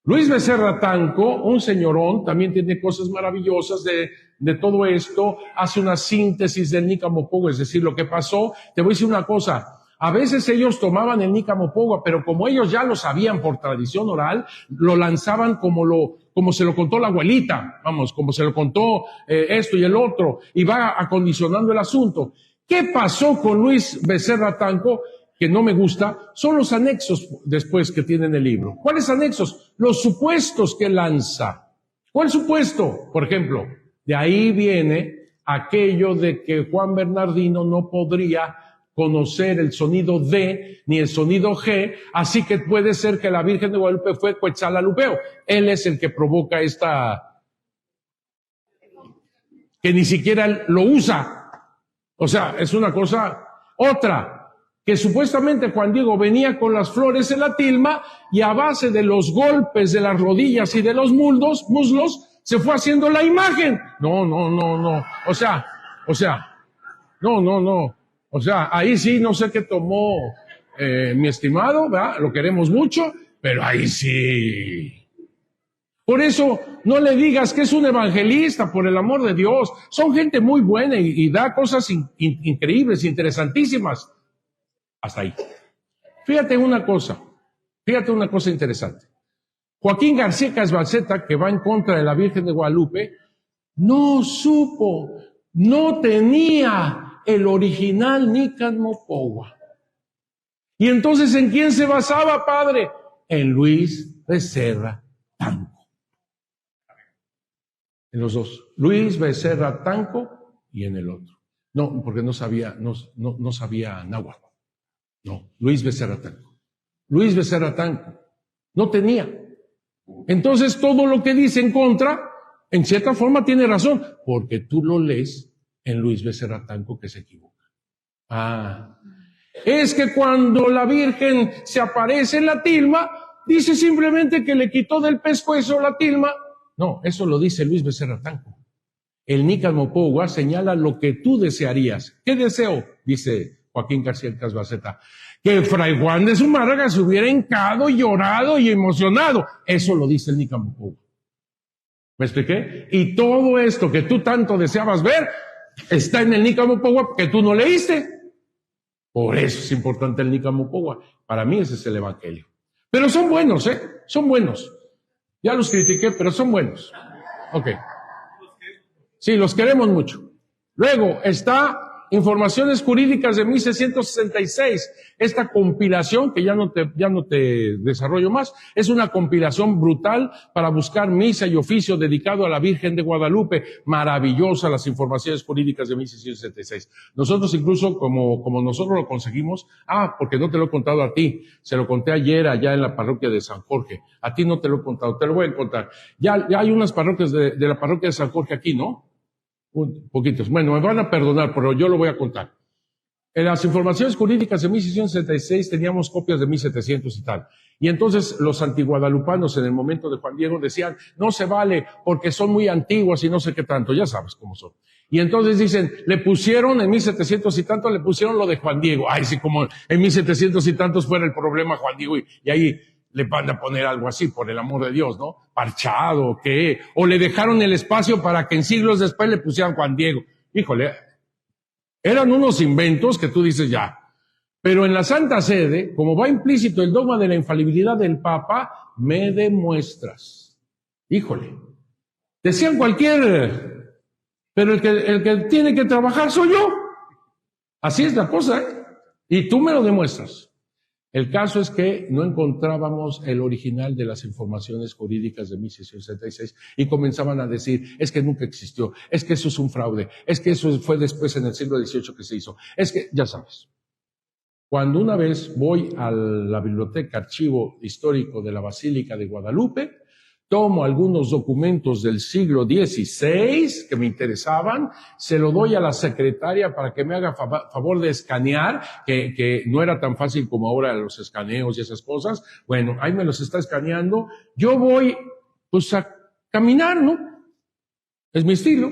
Luis Becerra Tanco, un señorón, también tiene cosas maravillosas de todo esto, hace una síntesis del Nicamopowa, es decir, lo que pasó. Te voy a decir una cosa, a veces ellos tomaban el Nicamopowa, pero como ellos ya lo sabían por tradición oral, lo lanzaban como se lo contó la abuelita, vamos, como se lo contó esto y el otro, y va acondicionando el asunto. ¿Qué pasó con Luis Becerra Tanco? Que no me gusta, son los anexos después que tienen el libro. ¿Cuáles anexos? Los supuestos que lanza. ¿Cuál supuesto? Por ejemplo, de ahí viene aquello de que Juan Bernardino no podría conocer el sonido D ni el sonido G, así que puede ser que la Virgen de Guadalupe fue Quetzalalupeo. Él es el que provoca que ni siquiera lo usa. O sea, es una cosa. Otra, que supuestamente Juan Diego venía con las flores en la tilma y a base de los golpes de las rodillas y de los muslos, se fue haciendo la imagen. No. O sea, no. O sea, ahí sí no sé qué tomó mi estimado, ¿verdad? Lo queremos mucho, pero ahí sí. Por eso no le digas que es un evangelista, por el amor de Dios. Son gente muy buena y da cosas increíbles, interesantísimas. Hasta ahí. Fíjate una cosa interesante. Joaquín García Casbalceta, que va en contra de la Virgen de Guadalupe, no supo, no tenía el original Nicamopowa. Y entonces, ¿en quién se basaba, padre? En Luis Becerra Tanco. En los dos. Luis Becerra Tanco y en el otro. No, porque no sabía náhuatl. No, Luis Becerra Tanco. Luis Becerra Tanco. No tenía. Entonces, todo lo que dice en contra, en cierta forma tiene razón, porque tú lo lees en Luis Becerra Tanco que se equivoca. Es que cuando la Virgen se aparece en la tilma, dice simplemente que le quitó del pescuezo la tilma. No, eso lo dice Luis Becerra Tanco. El Nicamopowa señala lo que tú desearías. ¿Qué deseo? Dice Joaquín García Casbalceta. Que Fray Juan de Zumárraga se hubiera hincado, llorado y emocionado. Eso lo dice el Nicamopowa. ¿Me expliqué? Y todo esto que tú tanto deseabas ver, está en el Nicamopowa que tú no leíste. Por eso es importante el Nicamopowa. Para mí ese es el evangelio. Pero son buenos, son buenos. Ya los critiqué, pero son buenos. Ok. Sí, los queremos mucho. Luego está Informaciones Jurídicas de 1666. Esta compilación, que ya no te desarrollo más, es una compilación brutal para buscar misa y oficio dedicado a la Virgen de Guadalupe. Maravillosa las Informaciones Jurídicas de 1666. Nosotros incluso, como nosotros lo conseguimos, porque no te lo he contado a ti, se lo conté ayer allá en la parroquia de San Jorge. A ti no te lo he contado, te lo voy a contar. Ya hay unas parroquias de la parroquia de San Jorge aquí, ¿no? Poquitos. Bueno, me van a perdonar, pero yo lo voy a contar. En las Informaciones Jurídicas de 1666 teníamos copias de 1700 y tal. Y entonces los antiguadalupanos en el momento de Juan Diego decían, no se vale porque son muy antiguas y no sé qué tanto, ya sabes cómo son. Y entonces dicen, le pusieron en 1700 y tanto, le pusieron lo de Juan Diego. Ay, sí, como en 1700 y tantos fuera el problema Juan Diego y ahí le van a poner algo así, por el amor de Dios, ¿no? Parchado, ¿qué? O le dejaron el espacio para que en siglos después le pusieran Juan Diego. Híjole, eran unos inventos que tú dices ya. Pero en la Santa Sede, como va implícito el dogma de la infalibilidad del Papa, me demuestras. Híjole. Decían pero el que tiene que trabajar soy yo. Así es la cosa, ¿eh? Y tú me lo demuestras. El caso es que no encontrábamos el original de las informaciones jurídicas de 1666 y comenzaban a decir, es que nunca existió, es que eso es un fraude, es que eso fue después en el siglo XVIII que se hizo, es que, ya sabes. Cuando una vez voy a la biblioteca archivo histórico de la Basílica de Guadalupe, tomo algunos documentos del siglo XVI que me interesaban, se lo doy a la secretaria para que me haga favor de escanear, que no era tan fácil como ahora los escaneos y esas cosas. Bueno, ahí me los está escaneando. Yo voy, pues, a caminar, ¿no? Es mi estilo.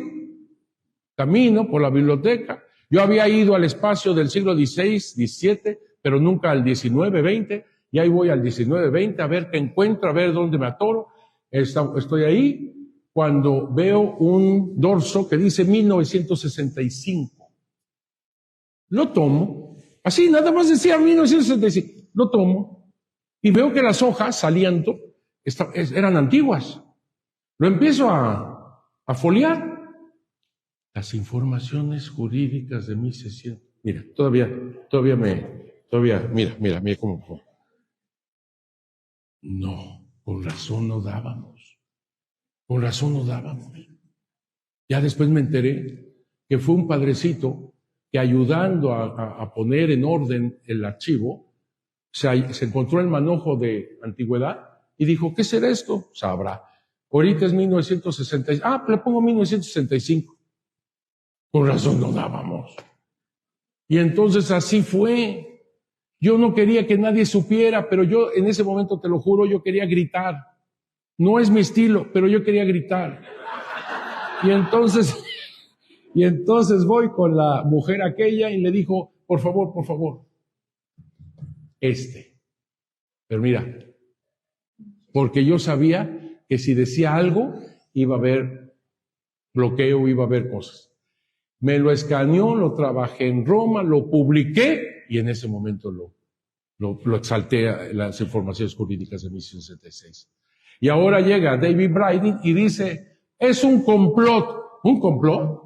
Camino por la biblioteca. Yo había ido al espacio del siglo XVI, XVII, pero nunca al XIX, XX. Y ahí voy al XIX, XX a ver qué encuentro, a ver dónde me atoro. Estoy ahí cuando veo un dorso que dice 1965. Lo tomo, así nada más decía 1965. Lo tomo y veo que las hojas saliendo eran antiguas. Lo empiezo a foliar. Las informaciones jurídicas de 1600. Mira, mira cómo. No. Con razón no dábamos. Ya después me enteré que fue un padrecito que ayudando a poner en orden el archivo, se encontró el manojo de antigüedad y dijo, ¿qué será esto? Sabrá. Ahorita es 1965. Le pongo 1965. Con razón no dábamos. Y entonces así fue. Yo no quería que nadie supiera, pero yo en ese momento, te lo juro, yo quería gritar. No es mi estilo, pero yo quería gritar. Y entonces voy con la mujer aquella y le dijo, por favor. Pero mira, porque yo sabía que si decía algo, iba a haber bloqueo, iba a haber cosas. Me lo escaneó, lo trabajé en Roma, lo publiqué, y en ese momento lo exalté a las informaciones jurídicas de 1666. Y ahora llega David Briding y dice, es un complot. ¿Un complot?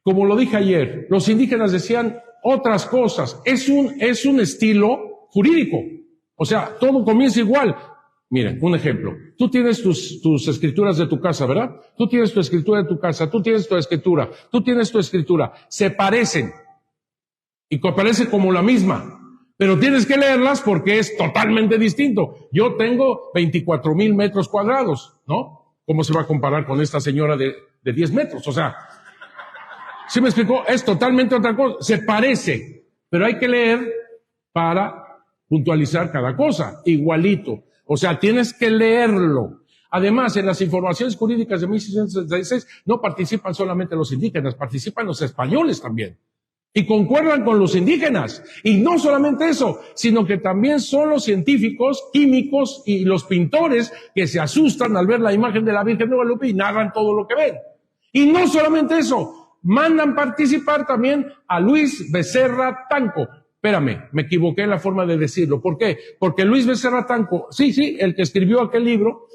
Como lo dije ayer, los indígenas decían otras cosas. Es un estilo jurídico. O sea, todo comienza igual. Miren, un ejemplo. Tú tienes tus escrituras de tu casa, ¿verdad? Tú tienes tu escritura de tu casa, tú tienes tu escritura, tú tienes tu escritura. Se parecen. Y parece como la misma. Pero tienes que leerlas porque es totalmente distinto. Yo tengo 24,000 metros cuadrados, ¿no? ¿Cómo se va a comparar con esta señora de 10 metros? O sea, ¿sí me explicó? Es totalmente otra cosa. Se parece, pero hay que leer para puntualizar cada cosa. Igualito. O sea, tienes que leerlo. Además, en las informaciones jurídicas de 1666 no participan solamente los indígenas, participan los españoles también. Y concuerdan con los indígenas. Y no solamente eso, sino que también son los científicos, químicos y los pintores que se asustan al ver la imagen de la Virgen de Guadalupe y narran todo lo que ven. Y no solamente eso, mandan participar también a Luis Becerra Tanco. Espérame, me equivoqué en la forma de decirlo. ¿Por qué? Porque Luis Becerra Tanco, sí, el que escribió aquel libro,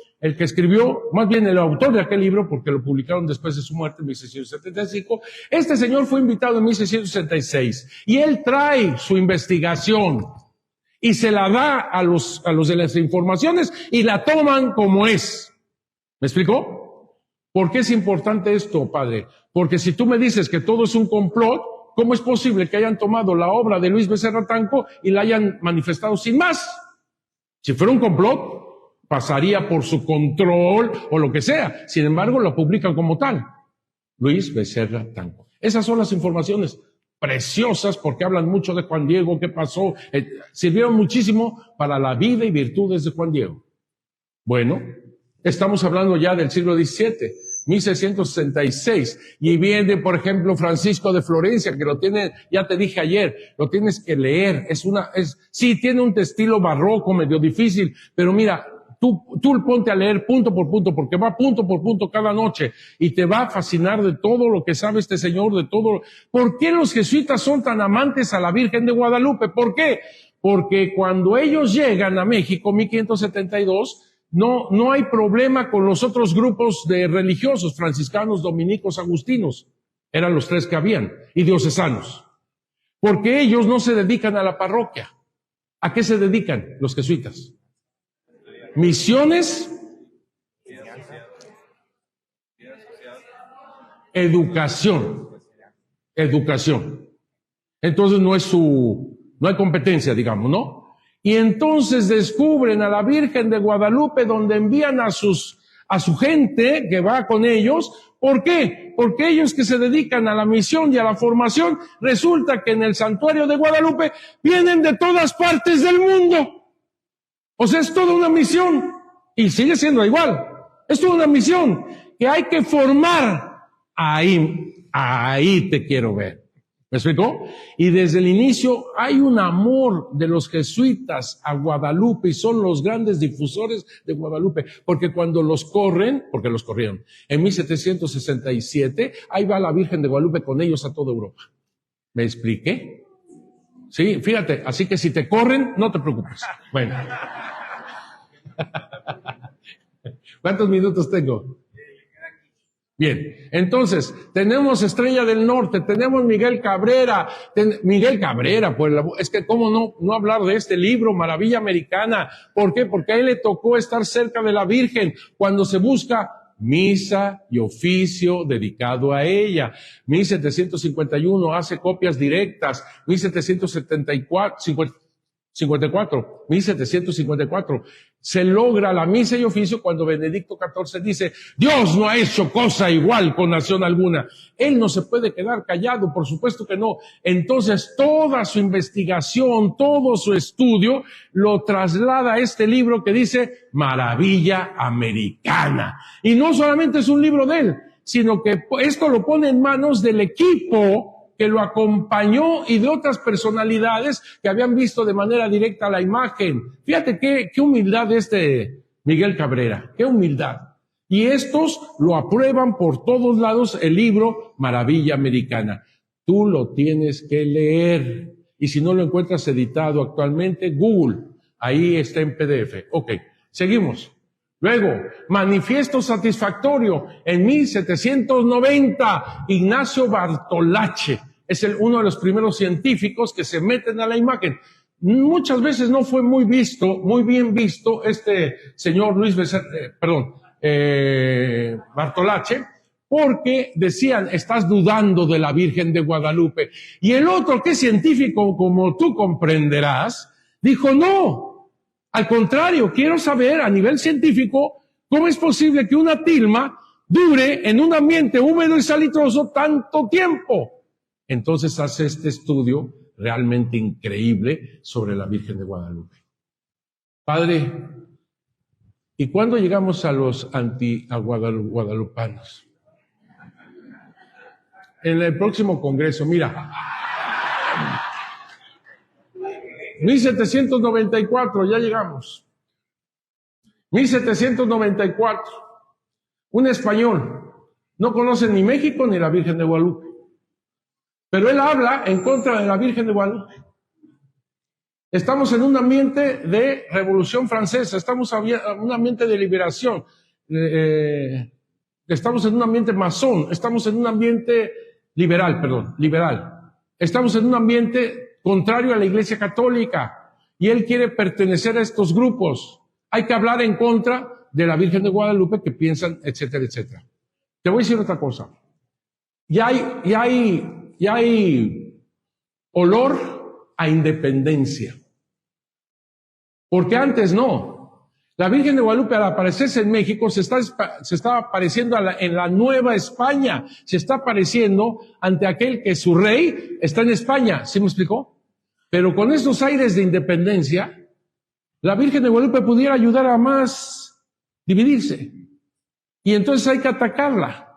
más bien el autor de aquel libro, porque lo publicaron después de su muerte en 1675, este señor fue invitado en 1666 y él trae su investigación y se la da a los de las informaciones y la toman como es. ¿Me explicó? ¿Por qué es importante esto, padre? Porque si tú me dices que todo es un complot, ¿cómo es posible que hayan tomado la obra de Luis Becerra Tanco y la hayan manifestado sin más? Si fuera un complot, pasaría por su control o lo que sea. Sin embargo, lo publican como tal. Luis Becerra Tanco. Esas son las informaciones preciosas porque hablan mucho de Juan Diego, qué pasó. Sirvieron muchísimo para la vida y virtudes de Juan Diego. Bueno, estamos hablando ya del siglo XVII, 1666. Y viene, por ejemplo, Francisco de Florencia, que lo tiene, ya te dije ayer, lo tienes que leer. Sí, tiene un estilo barroco medio difícil, pero mira, Tú ponte a leer punto por punto, porque va punto por punto cada noche y te va a fascinar de todo lo que sabe este señor, de todo. ¿Por qué los jesuitas son tan amantes a la Virgen de Guadalupe? ¿Por qué? Porque cuando ellos llegan a México, 1572, no hay problema con los otros grupos de religiosos, franciscanos, dominicos, agustinos. Eran los tres que habían, y diocesanos. Porque ellos no se dedican a la parroquia. ¿A qué se dedican los jesuitas? Misiones, educación. Entonces no hay competencia, digamos, ¿no? Y entonces descubren a la Virgen de Guadalupe, donde envían a su gente que va con ellos. ¿Por qué? Porque ellos que se dedican a la misión y a la formación, resulta que en el santuario de Guadalupe vienen de todas partes del mundo. O sea, es toda una misión. Y sigue siendo igual. Es toda una misión que hay que formar. Ahí te quiero ver. ¿Me explicó? Y desde el inicio hay un amor de los jesuitas a Guadalupe y son los grandes difusores de Guadalupe, porque cuando los corren, porque los corrieron, en 1767, ahí va la Virgen de Guadalupe con ellos a toda Europa. ¿Me expliqué? Sí, fíjate, así que si te corren, no te preocupes. Bueno. ¿Cuántos minutos tengo? Bien, entonces, tenemos Estrella del Norte, tenemos Miguel Cabrera, pues es que cómo no hablar de este libro, Maravilla Americana. ¿Por qué? Porque a él le tocó estar cerca de la Virgen cuando se busca misa y oficio dedicado a ella. 1751 hace copias directas, 1754 se logra la misa y oficio cuando Benedicto XIV dice: Dios no ha hecho cosa igual con nación alguna. Él no se puede quedar callado, por supuesto que no. Entonces toda su investigación, todo su estudio lo traslada a este libro que dice Maravilla Americana. Y no solamente es un libro de él, sino que esto lo pone en manos del equipo que lo acompañó y de otras personalidades que habían visto de manera directa la imagen. Fíjate qué humildad de este Miguel Cabrera, qué humildad. Y estos lo aprueban por todos lados, el libro Maravilla Americana. Tú lo tienes que leer. Y si no lo encuentras editado actualmente, Google, ahí está en PDF. Ok, seguimos. Luego, Manifiesto Satisfactorio, en 1790, Ignacio Bartolache. Es uno de los primeros científicos que se meten a la imagen. Muchas veces no fue muy bien visto este señor Bartolache, porque decían, estás dudando de la Virgen de Guadalupe. Y el otro, que es científico, como tú comprenderás, dijo, no, al contrario, quiero saber a nivel científico cómo es posible que una tilma dure en un ambiente húmedo y salitroso tanto tiempo. Entonces hace este estudio realmente increíble sobre la Virgen de Guadalupe. Padre, ¿y cuándo llegamos a los guadalupanos? En el próximo congreso, mira. 1794, ya llegamos. 1794. Un español. No conoce ni México ni la Virgen de Guadalupe. Pero él habla en contra de la Virgen de Guadalupe. Estamos en un ambiente de Revolución Francesa, estamos en un ambiente de liberación, estamos en un ambiente masón, estamos en un ambiente liberal. Estamos en un ambiente contrario a la Iglesia Católica y él quiere pertenecer a estos grupos. Hay que hablar en contra de la Virgen de Guadalupe que piensan, etcétera, etcétera. Te voy a decir otra cosa. Ya hay olor a independencia. Porque antes no. La Virgen de Guadalupe, al aparecerse en México, se está apareciendo en la Nueva España. Se está apareciendo ante aquel que su rey está en España. ¿Sí me explicó? Pero con estos aires de independencia, la Virgen de Guadalupe pudiera ayudar a más dividirse. Y entonces hay que atacarla.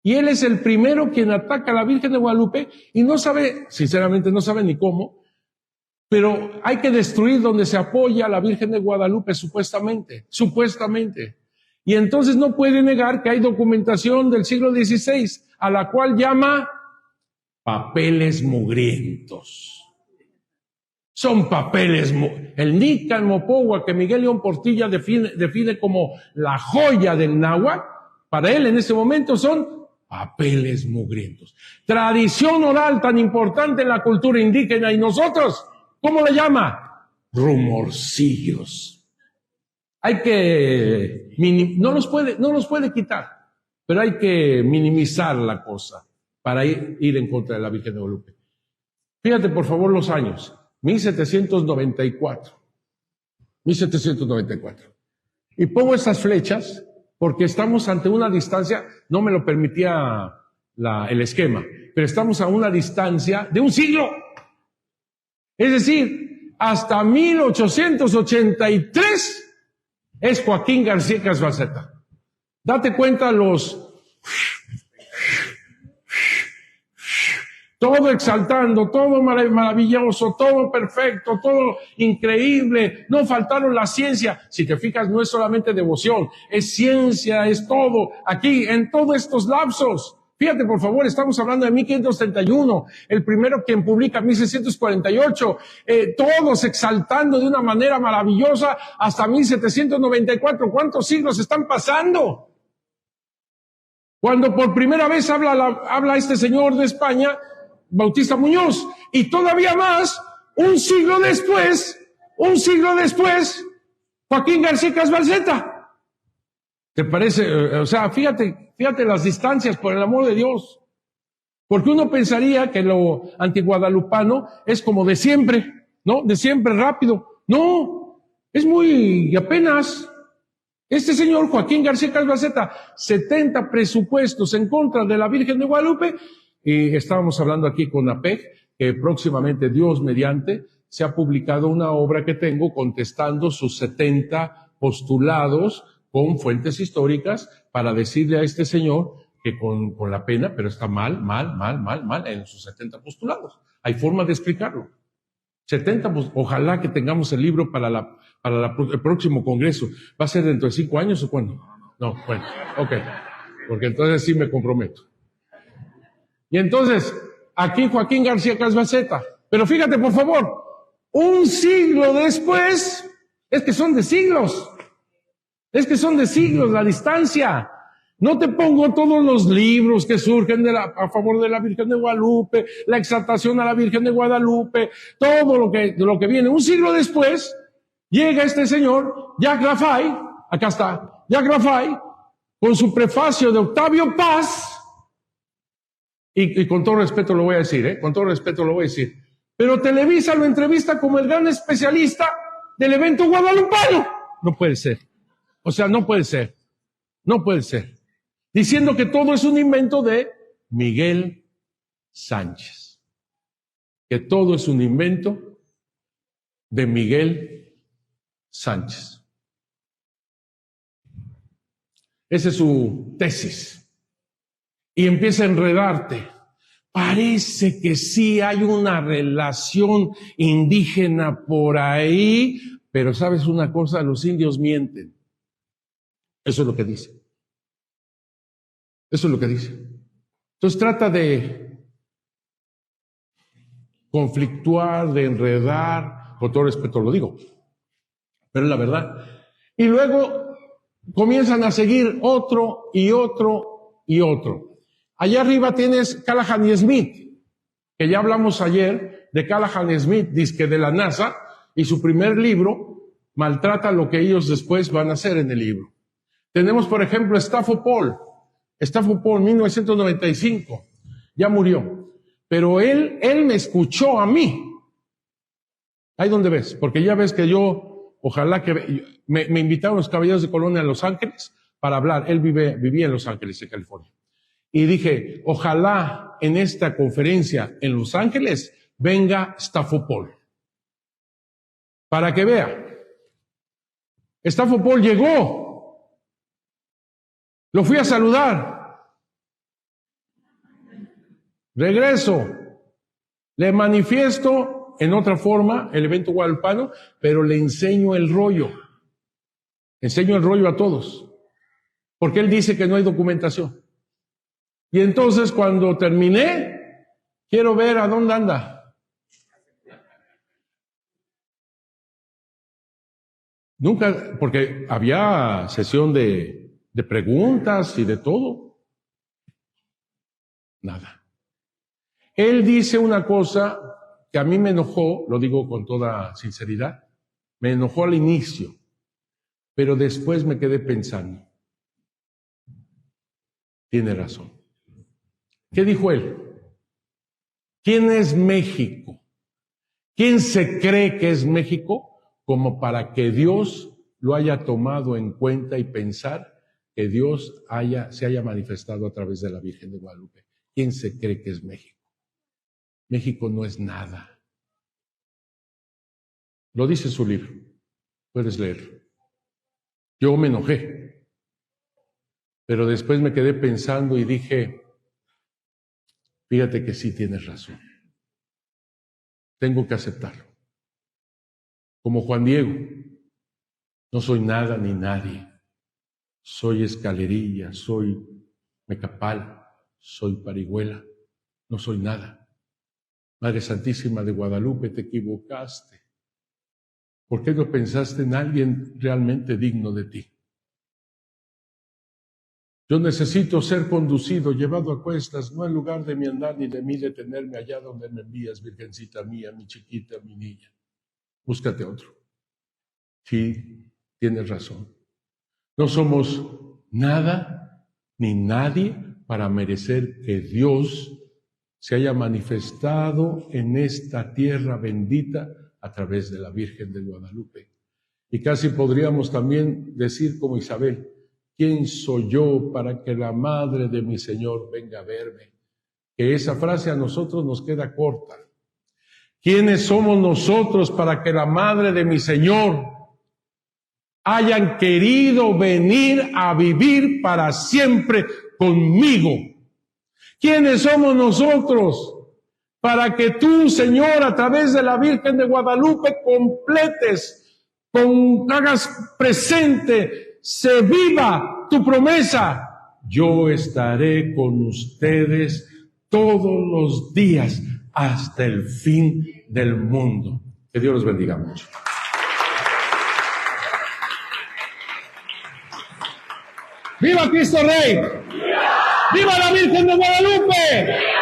Y él es el primero quien ataca a la Virgen de Guadalupe y no sabe, sinceramente no sabe ni cómo, pero hay que destruir donde se apoya a la Virgen de Guadalupe supuestamente. Y entonces no puede negar que hay documentación del siglo XVI, a la cual llama papeles mugrientos. Son papeles, el Nícan Mopogua, que Miguel León Portilla define como la joya del náhuatl, para él en ese momento son papeles mugrientos. Tradición oral tan importante en la cultura indígena, y nosotros, ¿cómo le llama? Rumorcillos. Hay que, no los puede quitar, pero hay que minimizar la cosa para ir en contra de la Virgen de Guadalupe. Fíjate por favor los años, 1794. Y pongo esas flechas porque estamos ante una distancia, no me lo permitía el esquema, pero estamos a una distancia de un siglo. Es decir, hasta 1883 es Joaquín García Casbalceta. Date cuenta todo exaltando, todo maravilloso, todo perfecto, todo increíble. No faltaron la ciencia. Si te fijas, no es solamente devoción, es ciencia, es todo. Aquí, en todos estos lapsos. Fíjate, por favor, estamos hablando de 1531, el primero quien publica 1648, todos exaltando de una manera maravillosa hasta 1794. ¿Cuántos siglos están pasando? Cuando por primera vez habla este señor de España, Bautista Muñoz, y todavía más, un siglo después, Joaquín García Casbalceta. ¿Te parece? O sea, fíjate las distancias, por el amor de Dios. Porque uno pensaría que lo antiguadalupano es como de siempre, ¿no? De siempre, rápido. No, es muy apenas. Este señor, Joaquín García Casbalceta, 70 presupuestos en contra de la Virgen de Guadalupe, y estábamos hablando aquí con APEG, que próximamente, Dios mediante, se ha publicado una obra que tengo contestando sus 70 postulados con fuentes históricas para decirle a este señor que con la pena, pero está mal en sus 70 postulados. Hay forma de explicarlo. 70, pues, ojalá que tengamos el libro para el próximo congreso. ¿Va a ser dentro de 5 años o cuándo? No, bueno, ok. Porque entonces sí me comprometo. Y entonces, aquí Joaquín García Casbalceta. Pero fíjate, por favor, un siglo después, es que son de siglos la distancia. No te pongo todos los libros que surgen a favor de la Virgen de Guadalupe, la exaltación a la Virgen de Guadalupe, todo lo que viene. Un siglo después, llega este señor, Jacques Lafay, acá está, Jacques Lafay, con su prefacio de Octavio Paz, y con todo respeto lo voy a decir, con todo respeto lo voy a decir, pero Televisa lo entrevista como el gran especialista del evento guadalupano. No puede ser. O sea, no puede ser. Diciendo que todo es un invento de Miguel Sánchez. Que todo es un invento de Miguel Sánchez. Esa es su tesis. Y empieza a enredarte. Parece que sí hay una relación indígena por ahí, pero ¿sabes una cosa? Los indios mienten. Eso es lo que dice. Entonces trata de conflictuar, de enredar, con todo respeto lo digo, pero es la verdad. Y luego comienzan a seguir otro y otro y otro. Allá arriba tienes Callahan y Smith, que ya hablamos ayer de Callahan Smith, disque de la NASA, y su primer libro maltrata lo que ellos después van a hacer en el libro. Tenemos, por ejemplo, Stafford Paul, 1995, ya murió. Pero él me escuchó a mí. Ahí donde ves, porque ya ves que yo, ojalá que, me invitaron los Caballeros de Colonia a Los Ángeles para hablar. Él vivía en Los Ángeles, en California. Y dije, ojalá en esta conferencia en Los Ángeles venga Stafford Paul. Para que vea. Stafford Paul llegó. Lo fui a saludar. Regreso. Le manifiesto en otra forma el evento guadalupano, pero le enseño el rollo. Enseño el rollo a todos. Porque él dice que no hay documentación. Y entonces cuando terminé, quiero ver a dónde anda. Nunca, porque había sesión de preguntas y de todo. nada. Él dice una cosa que a mí me enojó, lo digo con toda sinceridad, me enojó al inicio, pero después me quedé pensando. Tiene razón. ¿Qué dijo él? ¿Quién es México? ¿Quién se cree que es México como para que Dios lo haya tomado en cuenta y pensar que Dios se haya manifestado a través de la Virgen de Guadalupe? ¿Quién se cree que es México? México no es nada. Lo dice su libro. Puedes leerlo. Yo me enojé, pero después me quedé pensando y dije, fíjate que sí tienes razón. Tengo que aceptarlo. Como Juan Diego, no soy nada ni nadie. Soy escalerilla, soy mecapal, soy parihuela, no soy nada. Madre Santísima de Guadalupe, te equivocaste. ¿Por qué no pensaste en alguien realmente digno de ti? Yo necesito ser conducido, llevado a cuestas, no en lugar de mi andar ni de mí detenerme allá donde me envías, Virgencita mía, mi chiquita, mi niña. Búscate otro. Sí, tienes razón. No somos nada ni nadie para merecer que Dios se haya manifestado en esta tierra bendita a través de la Virgen de Guadalupe. Y casi podríamos también decir como Isabel, ¿quién soy yo para que la madre de mi Señor venga a verme? Que esa frase a nosotros nos queda corta. ¿Quiénes somos nosotros para que la madre de mi Señor hayan querido venir a vivir para siempre conmigo? ¿Quiénes somos nosotros para que tú, Señor, a través de la Virgen de Guadalupe completes, hagas presente, se viva tu promesa? Yo estaré con ustedes todos los días hasta el fin del mundo. Que Dios los bendiga mucho. ¡Viva Cristo Rey! ¡Viva! ¡Viva la Virgen de Guadalupe!